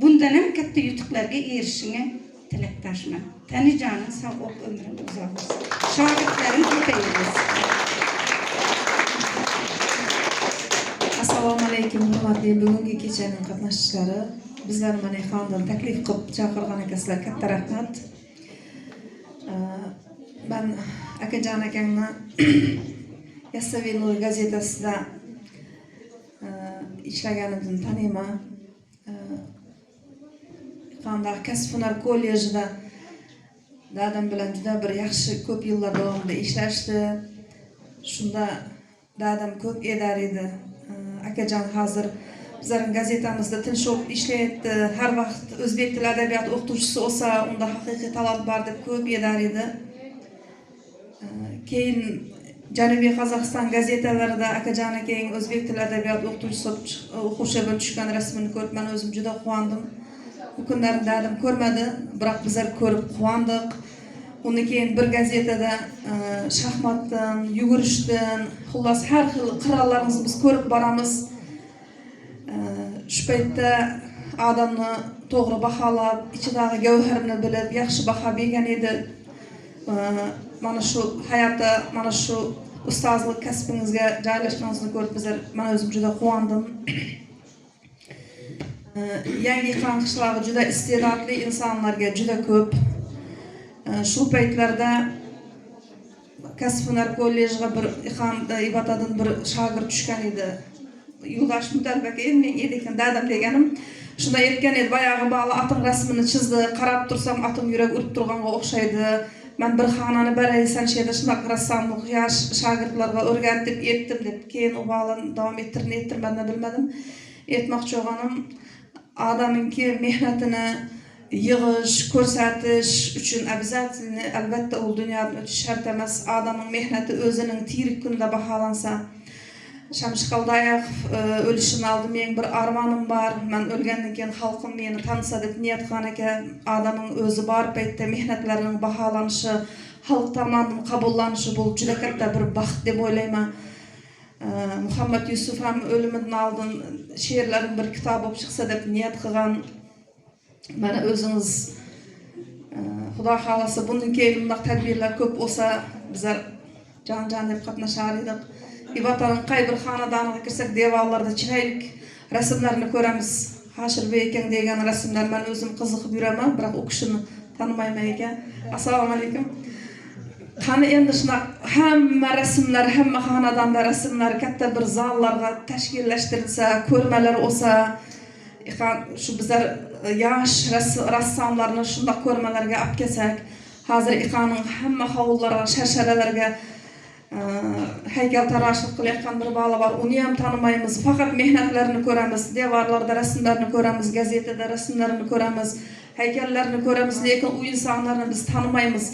bundan ham katta yutuqlarga erishishini tilakdoshman. Tanijonim sog' umring uzoq bo'lsin. Shogirdlaring ko'paysin. Assalomu alaykum. alaykum hurmatli bugungi kechaning qatnashchilari. Bizlar mana xonadon taklif qilib chaqirgan ekasizlar, katta rahmat. Ben akajon akamni Yassaviy Nur gazetasida ishlaganimdan taniyman. Qanday kasb-hunar kollejida dadam bilan juda bir yaxshi ko'p yillar davomida ishlashdi. Shunda dadam ko'p edar edi. Akajon hozir bizning gazetamizda tinch o'qib ishlayapti. Har vaqt o'zbek tili adabiyoti o'qituvchisi bo'lsa, unda haqiqiy talant bor deb ko'p edar edi. Keyin Janubiy Qozog'iston gazetalarida akajon akaning o'zbek tili adabiyoti o'qituvchisi o'quvchi bo'lib tushgan rasmini ko'rib, men o'zim juda quvondim. Bu kunlarda dadim ko'rmadi, biroq bizlar ko'rib quvondik. Undan keyin bir gazetada shaxmatdan, yugurishdan, xullas har xil qirollarimizni biz ko'rib boramiz. Shu paytda odamni to'g'ri baholab, ichidagi gavharini bilib, yaxshi baho bergan edi. Mana shu hayotda, mana shu ustozlik kasbingizga joylashganingizni ko'rib bizlar, men o'zim juda quvondim. Yangi qanqishlari juda iste'dodli insonlarga juda ko'p. Shu paytlarda kasb-hunar kollejiga bir Ibatadan bir shogird tushgan edi. Yo'ldosh Mutalbek men ekan dadam deganim. Shunda aytgan edi, boyag'i bog'li atın rasmini chizdi. Qarab tursam atım yurak urib turganga o'xshaydi. Men bir xonani baraysan şeyde shunaqa rassomlik yosh shogirdlarga o'rgatib etdim deb, keyin u bog'ni davom ettirmani bilmadim. Aytmoqchi bo'lganim, odamninki mehnatini yig'ish, ko'rsatish uchun обязательно albatta u dunyodan o'tish shart emas. Odamning mehnati o'zining tirik kunda baholansa, Şamil Qaldayev ölüşün aldı, men bir armanım var. Men ölgenden keyin xalqim meni tanısa deb niyat qilgan ekan. Adamning o'zi bor paytda mehnatlarining baholanishi, xalq tomonidan qabullanishi bu juda katta bir baxt deb o'ylayman. Muhammad Yusuf ham o'limidan oldin she'rlaring bir kitob bo'lib chiqsa deb niyat qilgan. Mana o'zingiz Xudo xolasa bundan keyin bunday tadbirlar ko'p bo'lsa, bizlar jon deb qatnashar edik. İbatanın qay bir xonadoniga kirsak, devorlarda chiroyli rasmlarni ko'ramiz. Hashir ekan degan rasmlar men o'zim qiziqib yuraman, biroq u kishini tanimayman ekan. Assalomu alaykum. Qani endi shunaqa hamma rasmlar, hamma xonadonda rasmlar katta bir zallarga tashkillashtirilsa, ko'rmalar olsa, shu bizlar yosh rassomlarni shunday ko'rmalarga olib kelsak, hozir iqoning hamma hovullarga, sharsharalarga haykaltaroshlik qilayotgan bir bola bor. Uni ham tanimaymiz. Faqat mehnatlarini ko'ramiz, devorlarda rasmlarini ko'ramiz, gazetada rasmlarini ko'ramiz, haykallarni ko'ramiz, lekin u insonlarni biz tanimaymiz.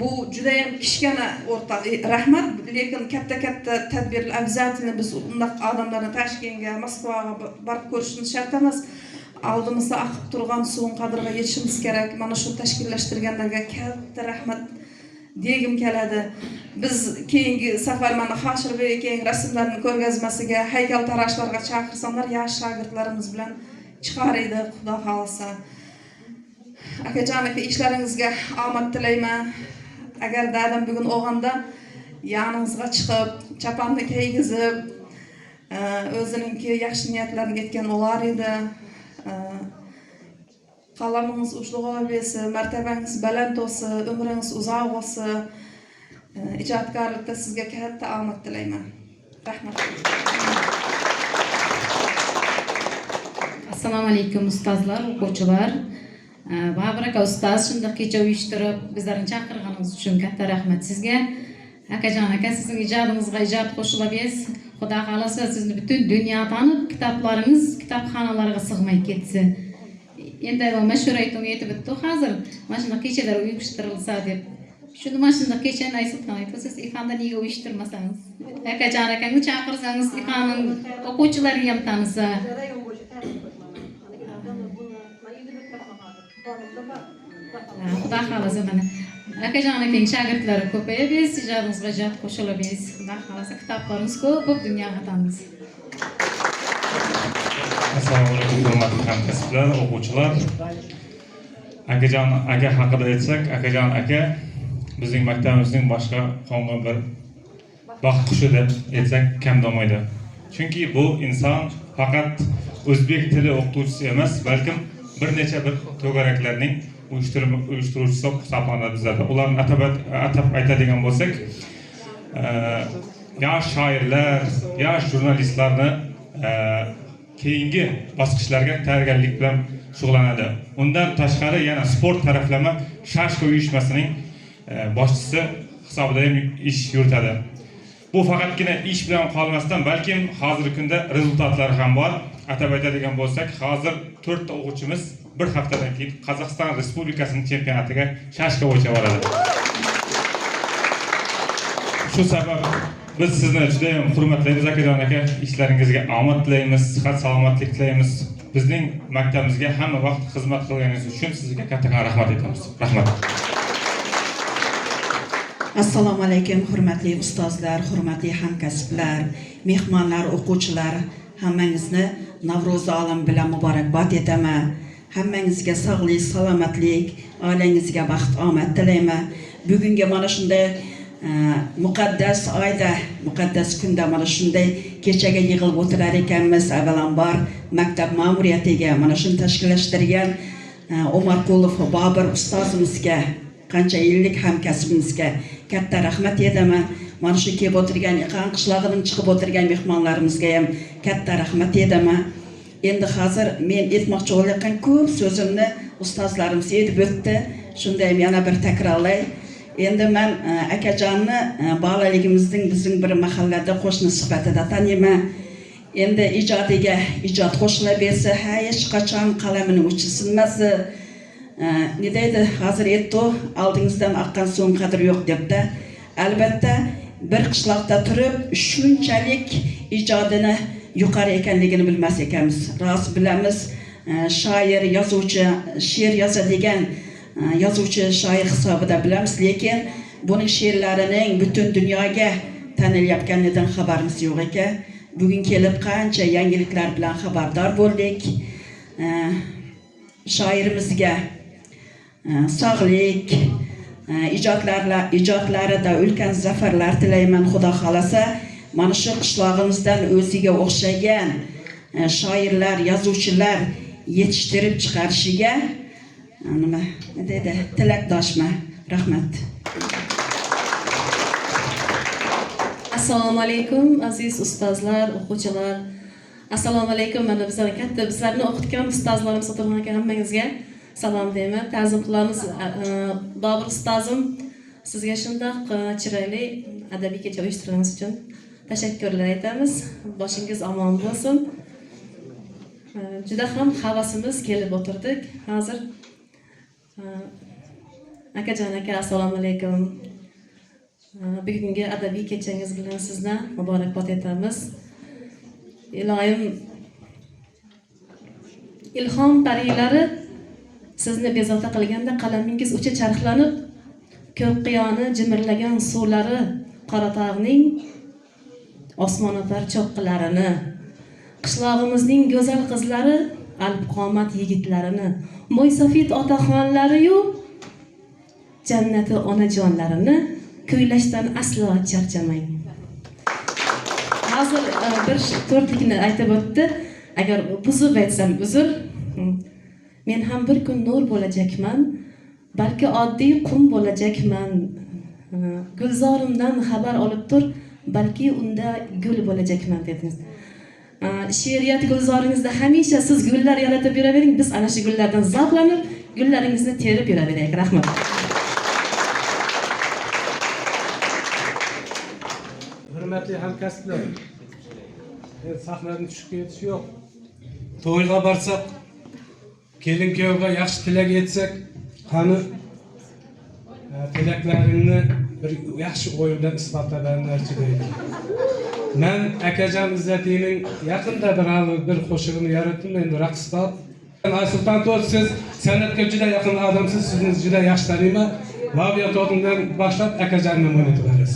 Bu juda ham kichkina o'rtaq rahmat, lekin katta tadbirlar обязательно biz undaq odamlarni Toshkentga, Moskvaga borib ko'rishimiz shart emas. Oldimizda oqib turgan suvning qadriga yetishimiz kerak. Mana shu tashkillashtirganlarga katta rahmat degim keladi. Biz keyingi safar mana Hashirboy keyin rasmlarni ko'rgazmasiga, haykaltaroshlarga chaqirsanlar, yosh shogirdlarimiz bilan chiqar edi, Xudo xolasa. Akajon aka, ishlaringizga omad tilayman. Agar dadam bugun o'g'anda yoningizga chiqib, chaponni kiygizib, o'zininki yaxshi niyatlarini aytgan bo'lar edi. Qalamingiz ushli bo'lsin, martabangiz baland bo'lsin, umringiz uzoq bo'lsin. Ijodkorlikda sizga katta omad tilayman. Rahmat. Assalomu alaykum ustozlar, o'quvchilar. Babur aka ustoz shunday kecha uyushtirib, bizlarni chaqirganingiz uchun katta rahmat sizga. Akajon aka, sizning ijodingizga ijod qo'shilib bersin. Xudo xolasa sizni butun dunyo tanib, kitoblaringiz kitobxonalarga sig'may ketsin. Endi mashhur aytib o'tdi hozir, mana shunday kechalar uyushtirilsa deb. Shuni mana shunday kechani Aysulton aytasiz, iqonda nega uyushtirmasangiz? Akajon akangni chaqirsangiz, iqonning o'quvchilari ham tanisa. Xudo xolasa mana akajon akang shogirdlari ko'payib, ijodingizga ijod qo'shilib, Xudo xolasa kitoblaringiz ko'p dunyoga tanisiz. Assalomu alaykum hurmatli hamkasblar, o'quvchilar. Akajon aka haqida aytsak, akajon aka bizning maktabimizning boshqa qongan bir baxt qushi deb aytsak kam bo'lmaydi. Chunki bu inson faqat o'zbek tili o'qituvchisi emas, balkim bir necha bir to'garaklarning uyushtiruvchisi hisoblanadi bizlarda. Ularni atab aytadigan bo'lsak, yosh shoirlar, yosh jurnalistlarni keyingi bosqichlarga tayyorgarlik bilan shug'ullanadi. Undan tashqari yana sport taraflama Shashka uyushmasining boshchisi hisobida ham ish yuritadi. Bu faqatgina ish bilan qolmasdan, balkim hozirgi kunda rezultatlari ham bor. Atab aytadigan bo'lsak, hozir 4 ta o'quvchimiz bir haftadan keyin Qozog'iston Respublikasining chempionatiga Shashka bo'yicha boradi. Shu sabab biz sizni juda ham hurmatlaymiz akajon aka. Ishlaringizga omad tilaymiz, sihat salomatlik tilaymiz. Bizning maktabimizga hamma vaqt xizmat qilganingiz uchun sizga kattakon rahmat aytamiz. Rahmat. Assalomu alaykum, hurmatli ustozlar, hurmatli hamkasblar, mehmonlar, o'quvchilar, hammangizni Navro'z olam bilan muborakbod etaman. Hammangizga sog'lik, salomatlik, oilangizga baxt, omad tilayman. Bugungi mana shunday muqaddas oyda, muqaddas kunda mana shunday kechaga yig'ilib o'tirar ekanmiz. Avvalambor maktab ma'muriyatiga, mana shuni tashkillashtirgan Umarqulov Bobur ustozimizga, qancha yillik hamkasbimizga katta rahmat etaman. Mana shu kelib o'tirgan, Iqon qishlog'idan chiqib o'tirgan mehmonlarimizga ham katta rahmat etaman. Endi hozir men aytmoqchi bo'lgan ko'p so'zimni ustozlarimiz aytib o'tdi. Shunda ham yana bir takrorlay. Endi men akajonni bolaligimizning bizning bir mahallada qo'shni sifatida taniyman. Endi ijodiga ijod qo'shila bersa, hech qachon qalamining uchi sinmasi. Ne deydi? Hozir aytdi, oldingizdan oqqan suv qadri yo'q debdi. Albatta bir qishloqda turib shunchalik ijodini yuqori ekanligini bilmas ekanmiz. Rost bilamiz, shoir, yozuvchi, she'r yozadigan yozuvchi, shoir hisobida bilamiz, lekin buning she'rlarining butun dunyoga tanilayotganidan xabarimiz yo'q ekan. Bugun kelib qancha yangiliklar bilan xabardor bo'ldik. Shoirimizga sog'lik, ijodlarida ulkan zafarlar tilayman. Xudo xolasa, mana shu qishlog'imizdan o'ziga o'xshagan shoirlar, yozuvchilar yetishtirib chiqarishiga nima deydi? Tilakdoshman. Rahmat. Assalomu alaykum aziz ustozlar, o'quvchilar. Assalomu alaykum. Mana bizlarni o'qitgan ustozlarimiz o'tirgan ekan, hammangizga salom deyman. Ta'zim qilamiz. Bobur ustozim, sizga shundoq chiroyli adabiy kecha uyushtirganingiz uchun tashakkurlar aytamiz. Boshingiz omon bo'lsin. Juda ham havasimiz kelib o'tirdik. Hozir akajon aka, assalomu alaykum. Bugungi adabiy kechangiz bilan sizni muborakbod etamiz. Ilohim, ilhom parilari sizni bezovta qilganda qalamingiz uchi charxlanib, ko'k qiyoni jimirlagan suvlari Qoratog'ning osmonotar cho'qqalarini, qishlog'imizning go'zal qizlari alp qomat yigitlarini, mo'ysafid otaxonlari-yu jannati onajonlarini kuylashdan aslo charchamang. Hozir bir to'rtlikni aytib o'tdi. Agar buzib aytsam uzr. Men ham bir kun nur bo'lajakman, balki oddiy qum bo'lajakman. Gulzorimdan xabar olib tur, balki unda gul bo'lajakman dedingiz. She'riyat gulzoringizda hamisha siz gullar yaratib yuravering, biz ana shu gullardan zavqlanib, gullaringizni terib yuraveraylik. Rahmat. Hurmatli hamkasblar, sahnadan tushib ketish yo'q. To'yga borsak, kelin kuyovga yaxshi tilak etsak, qani tilaklaringni bir yaxshi o'yin bilan isbotlaganlarchi deydi. Men akajon Izzatining yaqinda bir qo'shig'ini yaratdim, endi raqsbot. Sulton To'rt, siz san'atga juda yaqin odamsiz, sizni juda yaxshi taniyman. Laviyat o'rnidan boshlab akajonni ma'lum qilasiz.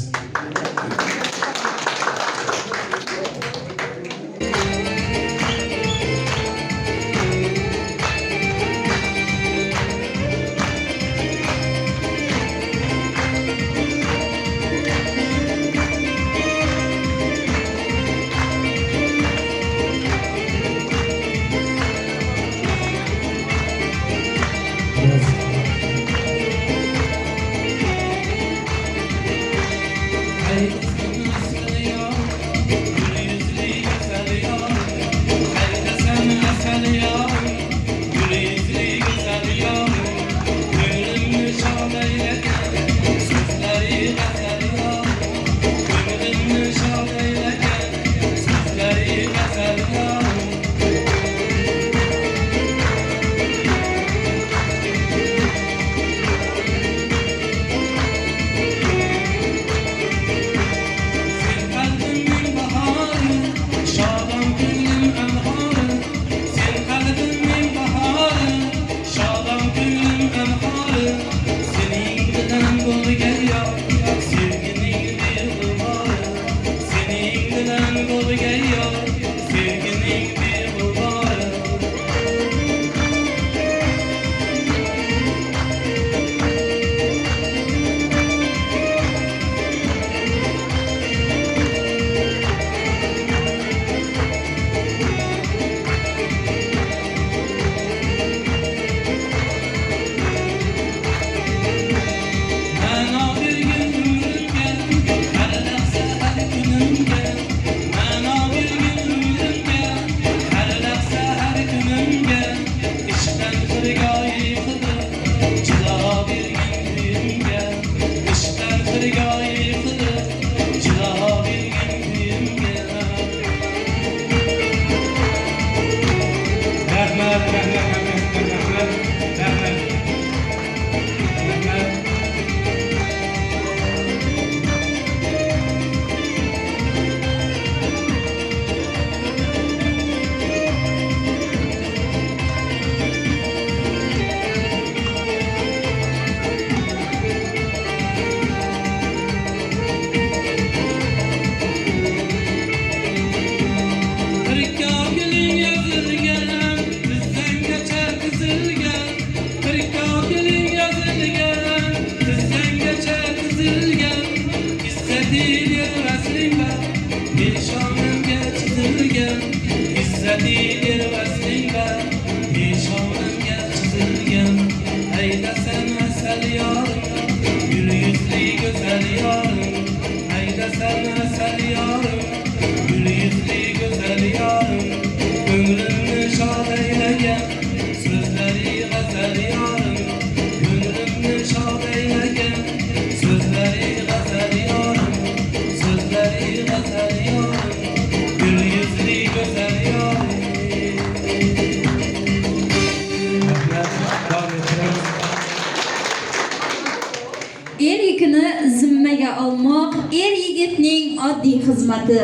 Er yükünü zimmaga olmoq er yigitning oddiy xizmati.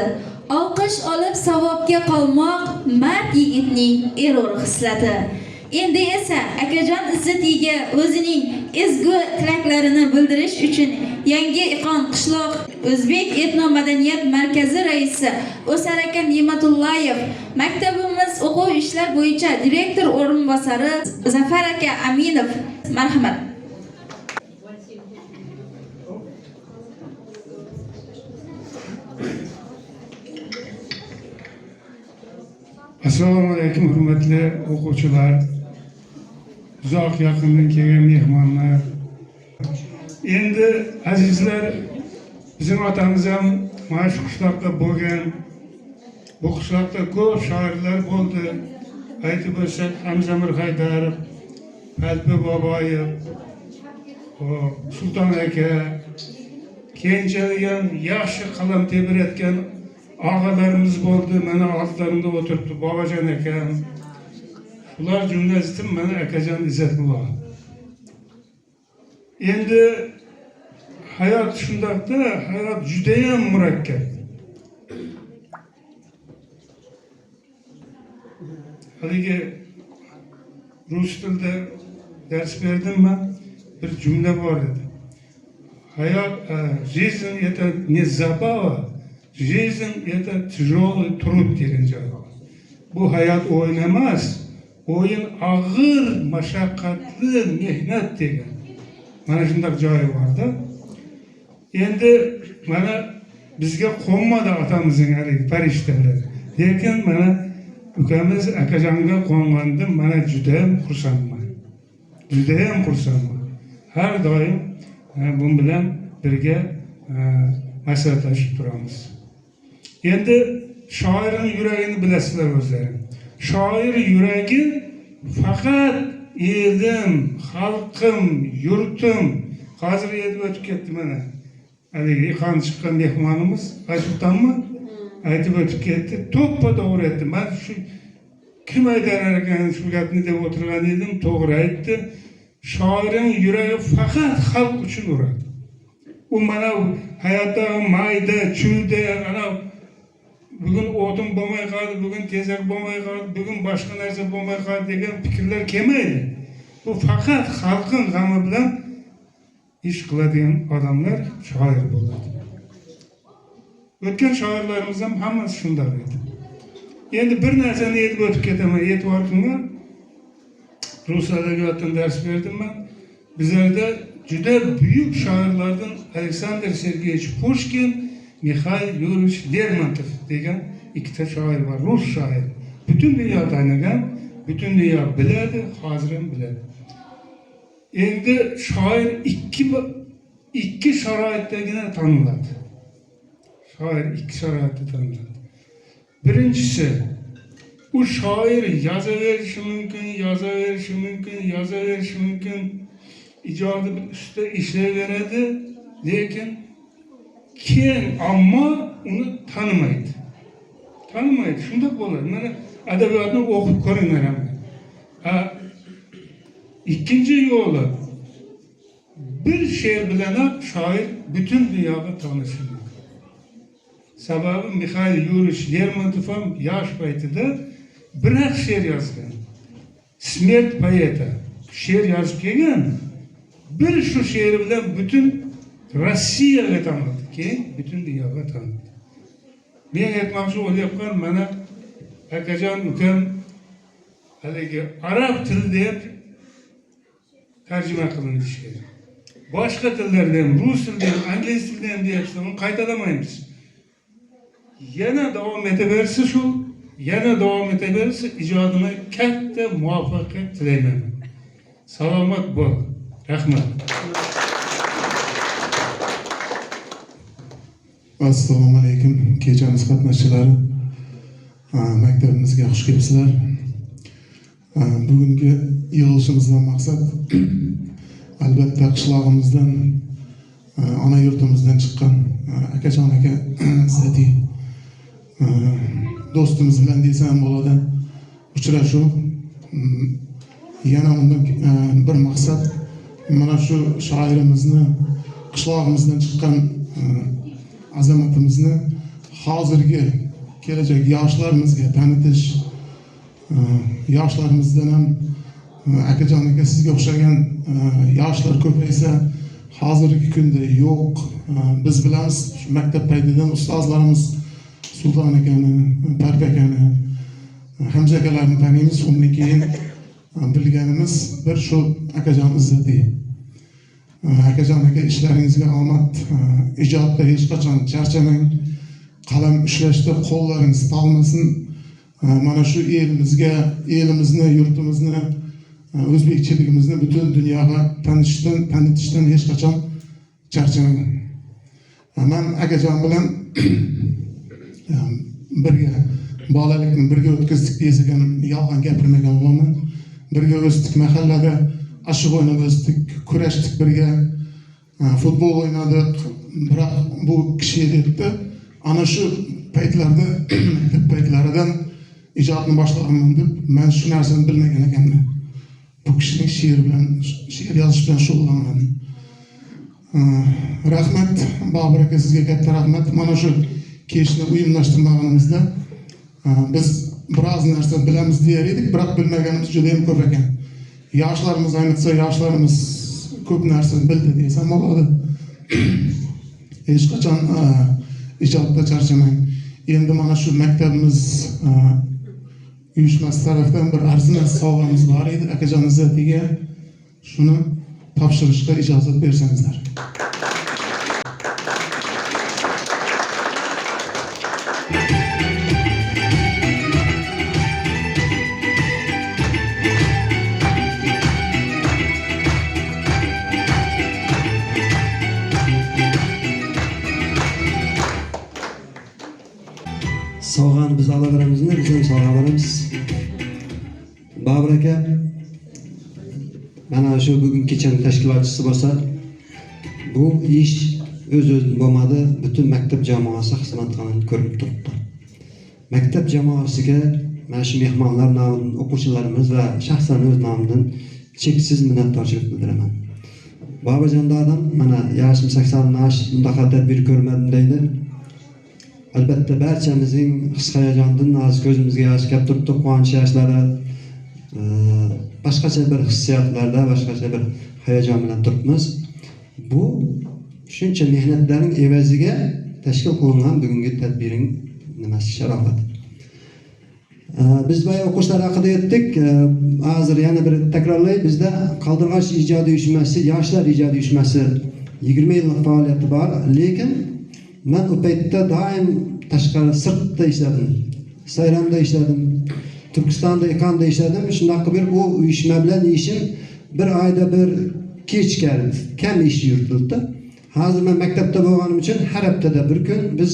Olqish olib savobga qolmoq mard yigitning erur xislati. Endi esa akajon Izzatiga o'zining ezgu tilaklarini bildirish uchun Yangi Iqon qishloq O'zbek etno-madaniyat markazi raisi O'sar aka Ne'matullayev, maktabimiz o'quv ishlar bo'yicha direktor o'rinbosari Zafar aka Aminov, marhamat. Assalomu alaykum hurmatli o'quvchilar, uzoq yaqindan kelgan mehmonlar. Endi azizlar, bizim otamiz ham mana shu qishloqda bo'lgan. Bu qishloqda ko'p shoirlar bo'ldi. Aytib o'tsak, Hamza Mirhaydarov, Falpi Boboyev, Sulton aka, keyinchalik ham yaxshi qalam tebrayotgan ağalarımız bo'ldi. Mana ortlarimda o'tiribdi Bobojon akam. Ular jumlasidan mana akajon Izzatulloh. Endi hayot shundaqda, hayot juda ham murakkab. Haligi rus tilida ders berdim men, bir jumla bor edi. Hayot, жизнь это не забава, жизнь это тяжелый труд degan joy. Bu hayot o'yin emas, o'yin og'ir, mashaqqatli mehnat degan. Mana shunday joyi borda. Endi mana bizga qo'nmadi otamizning haligi farishtalari. Lekin mana ukamiz akajonga qo'nganda mana juda ham xursandman. Juda ham xursandman. Har doim bu bilan birga maslahatlashib turamiz. Endi shoirning yuragini bilasizlar o'zlari. Shoir yuragi faqat elim, xalqim, yurtim. Hozir yetib o'tib ketdi mana. Haligi iqon chiqqan mehmonimiz Aytibdanmi? Aytib o'tib ketdi. To'ppa-to'g'ri aytdi. Men shu kim aytar ekan shu gapni deb o'tirgan edim, to'g'ri aytdi. Shoirning yuragi faqat xalq uchun uradi. U mana hayotda mayda, chuyda, ana bugun o'tin bo'lmay qoldi, bugun tezak bo'lmay qoldi, bugun boshqa narsa bo'lmay qoldi degan fikrlar kelmaydi. Bu faqat xalqning g'ami bilan ish qiladigan odamlar shoir bo'ladi. O'tgan shoirlarimiz ham hammasi shunday edi. Endi bir narsani aytib o'tib ketaman, e'tibor qilinglar. Rus adabiyotidan dars berdim men. Bizlarda juda buyuk shoirlardan Aleksandr Sergeyevich Pushkin, Mikhail Yurovich Lermontov degan ikkita shoir bor, rus shoir. Butun dunyo tanigan, butun dunyo biladi, hozir ham biladi. Endi shoir ikki sharoitdagina taniladi. Shoir ikki sharoitda taniladi. Birinchisi, u shoir yozaverishi mumkin, ijodi ustida ishlayveradi, lekin keyin ammo uni tanimaydi. Shunda bo'ladi. Mana adabiyotni o'qib ko'ringlar ham. İkinci yo'li, bir she'r bilan shoir butun dunyoga tanishadi. Sababi Mikhail Yurovich Lermontov ham yosh paytida bir she'r yozgan. Smert poeta she'r yozib kelgan. Bir shu she'ri bilan butun Rossiyaga tanildi, keyin butun dunyoga tanildi. Men aytmoqchi bo'lyapman, mana akajon ukam haligi arab tilida ham tarjima qilindi she'r. Boshqa tillarda ham, rus tilida ham, ingliz tilida ham deyapti, uni qaytalamaymiz. Yana davom etaversa ijodini katta muvaffaqiyat tilayman. Salomat bo'l. Rahmat. Assalomu alaykum, kechamiz qatnashchilari. Maktabimizga xush kelibsizlar. Bugungi yig'ilishimizdan maqsad albatta qishlog'imizdan, ona yurtimizdan chiqqan akajon aka zati do'stimiz bilan desam bo'ladi uchrashuv. Yana undan bir maqsad mana shu shoirimizni, qishlog'imizdan chiqqan azamatimizni hozirgi kelajak yoshlarimizga tanitish, yoshlarimizdan ham akajon aka sizga o'xshagan yoshlar ko'paysa hozirgi kunda yo'q. Biz bilamiz, maktab paytidan ustozlarimiz Sulton akani, Parp akani, Hamza akalarni taniymiz. Undan keyin bilganimiz bir shu akajon Izzati. Akajon aka ishlaringizga omad, ijodda hech qachon charchamang, qalam ushlashda qo'llaringiz talmasin. Mana shu elimizga, elimizni, yurtimizni, o'zbekchiligimizni butun dunyoga tanitishdan hech qachon charchamang. Men akajon bilan birga bolalikni birga o'tkazdik desak yolg'on gapirmagan bo'laman. Birga o'sdik, mahallada ashib o'ynab o'sdik, kurashdik birga, futbol o'ynadik. Biroq bu kishi debdi, ana shu paytlarda, maktab paytlaridan ijodni boshlaganman deb, men shu narsani bilmagan ekanman. Bu kishining she'r yozish bilan shug'ullanaman. Rahmat Bobur aka, sizga katta rahmat. Mana shu kechni uyumlashtirmaganimizda biz biroz narsa bilamiz der edik, biroq bilmaganimiz juda ham ko'p ekan. Yoshlarimiz, ayniqsa yoshlarimiz ko'p narsa bildi desam bo'ladi. Hech qachon ijodda charchamang. Endi mana shu maktabimiz uyushmasi tarafdan bir arzimas sovg'amiz bor edi akajon Izzatiga. Shuni topshirishga ijozat bersangizlar. Sog'ani biz olaveramizmi? Biz ham sog'a olamiz. Babur aka mana shu bugun kechaning tashkilotchisi bo'lsa, bu ish o'z-o'zidan bo'lmadi, butun maktab jamoasi xizmat qilganini ko'rib turibdi. Maktab jamoasiga mana shu mehmonlar nomidan, o'quvchilarimiz va shaxsan o'z nomimdan cheksiz minnatdorchilik bildiraman. Bobojon dadam mana yoshim 80 yosh bundaqa tadbir ko'rmadim deydi. Albatta barchamizning his-hayajonidan nozik ko'zimizga yosh kelib turibdi, quvonch yoshlari, boshqacha bir hissiyotlarda, boshqacha bir hayajon bilan turibmiz. Bu shuncha mehnatlarning evaziga tashkil qilingan bugungi tadbiring nimasi sharofat. Biz boya o'quvchilar haqida aytdik. Hozir yana bir takrorlay, bizda Qaldirg'och ijodiy uyushmasi, yoshlar ijodiy uyushmasi 20 yillik faoliyati bor, lekin men o paytda doim tashqari sirtda ishladim. Sayramda ishladim, Turkistonda, Ekonda ishladim. Shunday qilib bu uyushma bilan ishim bir oyda bir kechikadi, kam ish yuritildi. Hozir men maktabda bo'lganim uchun har haftada bir kun biz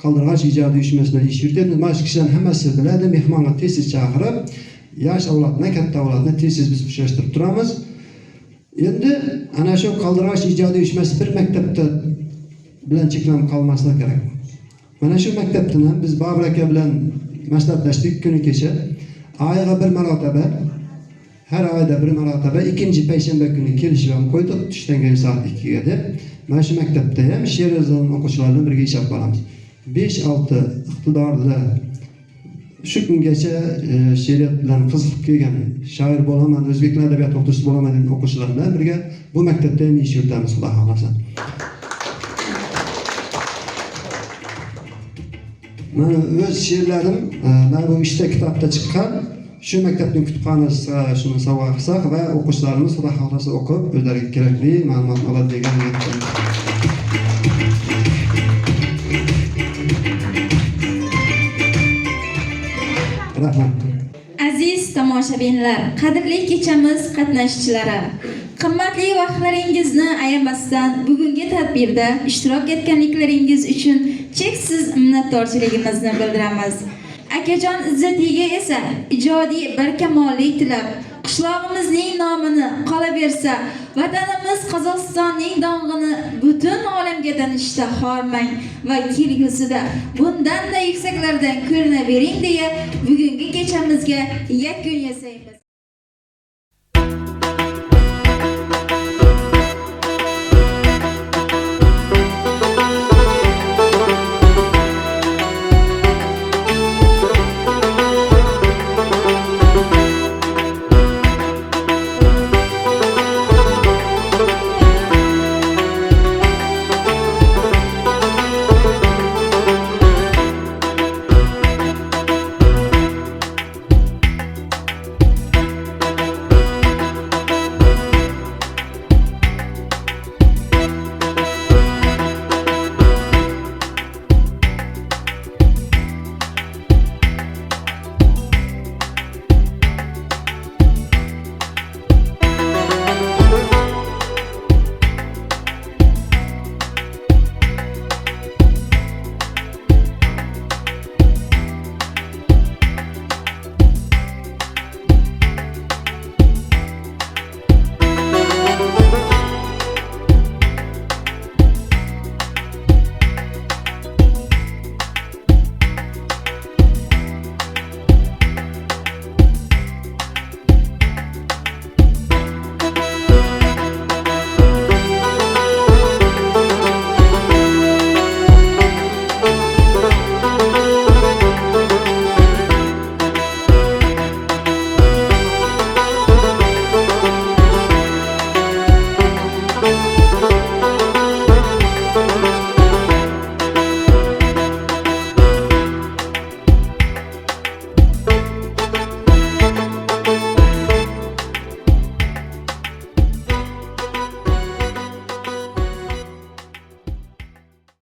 Qaldirg'och ijodiy uyushmasidan ish yuritamiz. Mana shu kishilar hammasi biladi, mehmonga tez-tez chaqirib, yosh avlodni, katta avlodni tez-tez biz uchrashtirib turamiz. Endi ana shu Qaldirg'och ijodiy uyushmasi bir maktabda bilan cheklanib qolmasligi kerak. Mana shu maktabdan ham biz Babur aka bilan maslahatlashdik kuni kecha. Oyga bir marotaba, har oyda bir marotaba ikkinchi payshanba kuni kelishib ham qo'ydik, tushdan keyin soat 2 ga deb. Mana shu maktabda ham she'r yozgan o'quvchilar bilan birga ishlab qolamiz. 5-6 iqtidorli shu kungacha she'riyat bilan qiziqib kelgan shoir bo'laman, o'zbek tili adabiyoti o'qituvchisi bo'laman degan o'quvchilar bilan birga bu maktabda ham ish yuritamiz, xudo xolasa. Mana o'z she'rlarim mana bu ishda kitobda chiqqan, shu maktabning kutubxonasiga shuni sovg'a qilsak va o'quvchilarimiz xudo xolasa o'qib o'zlariga kerakli ma'lumotni oladi degan niyatda. Aziz tomoshabinlar, qadrli kechamiz qatnashchilari, qimmatli vaqtlaringizni ayamasdan bugungi tadbirda ishtirok etganliklaringiz uchun cheksiz minnatdorchiligimizni bildiramiz. Akajon Izzatiga esa ijodiy barkamollik tilab, qishlog'imizning nomini qolaversa, vatanimiz Qozog'istonning dong'ini butun olamga tanishda hormang va kelgusida bundan-da yuksaklardan ko'rinavering deya bugungi kechamizga yakun yasaymiz.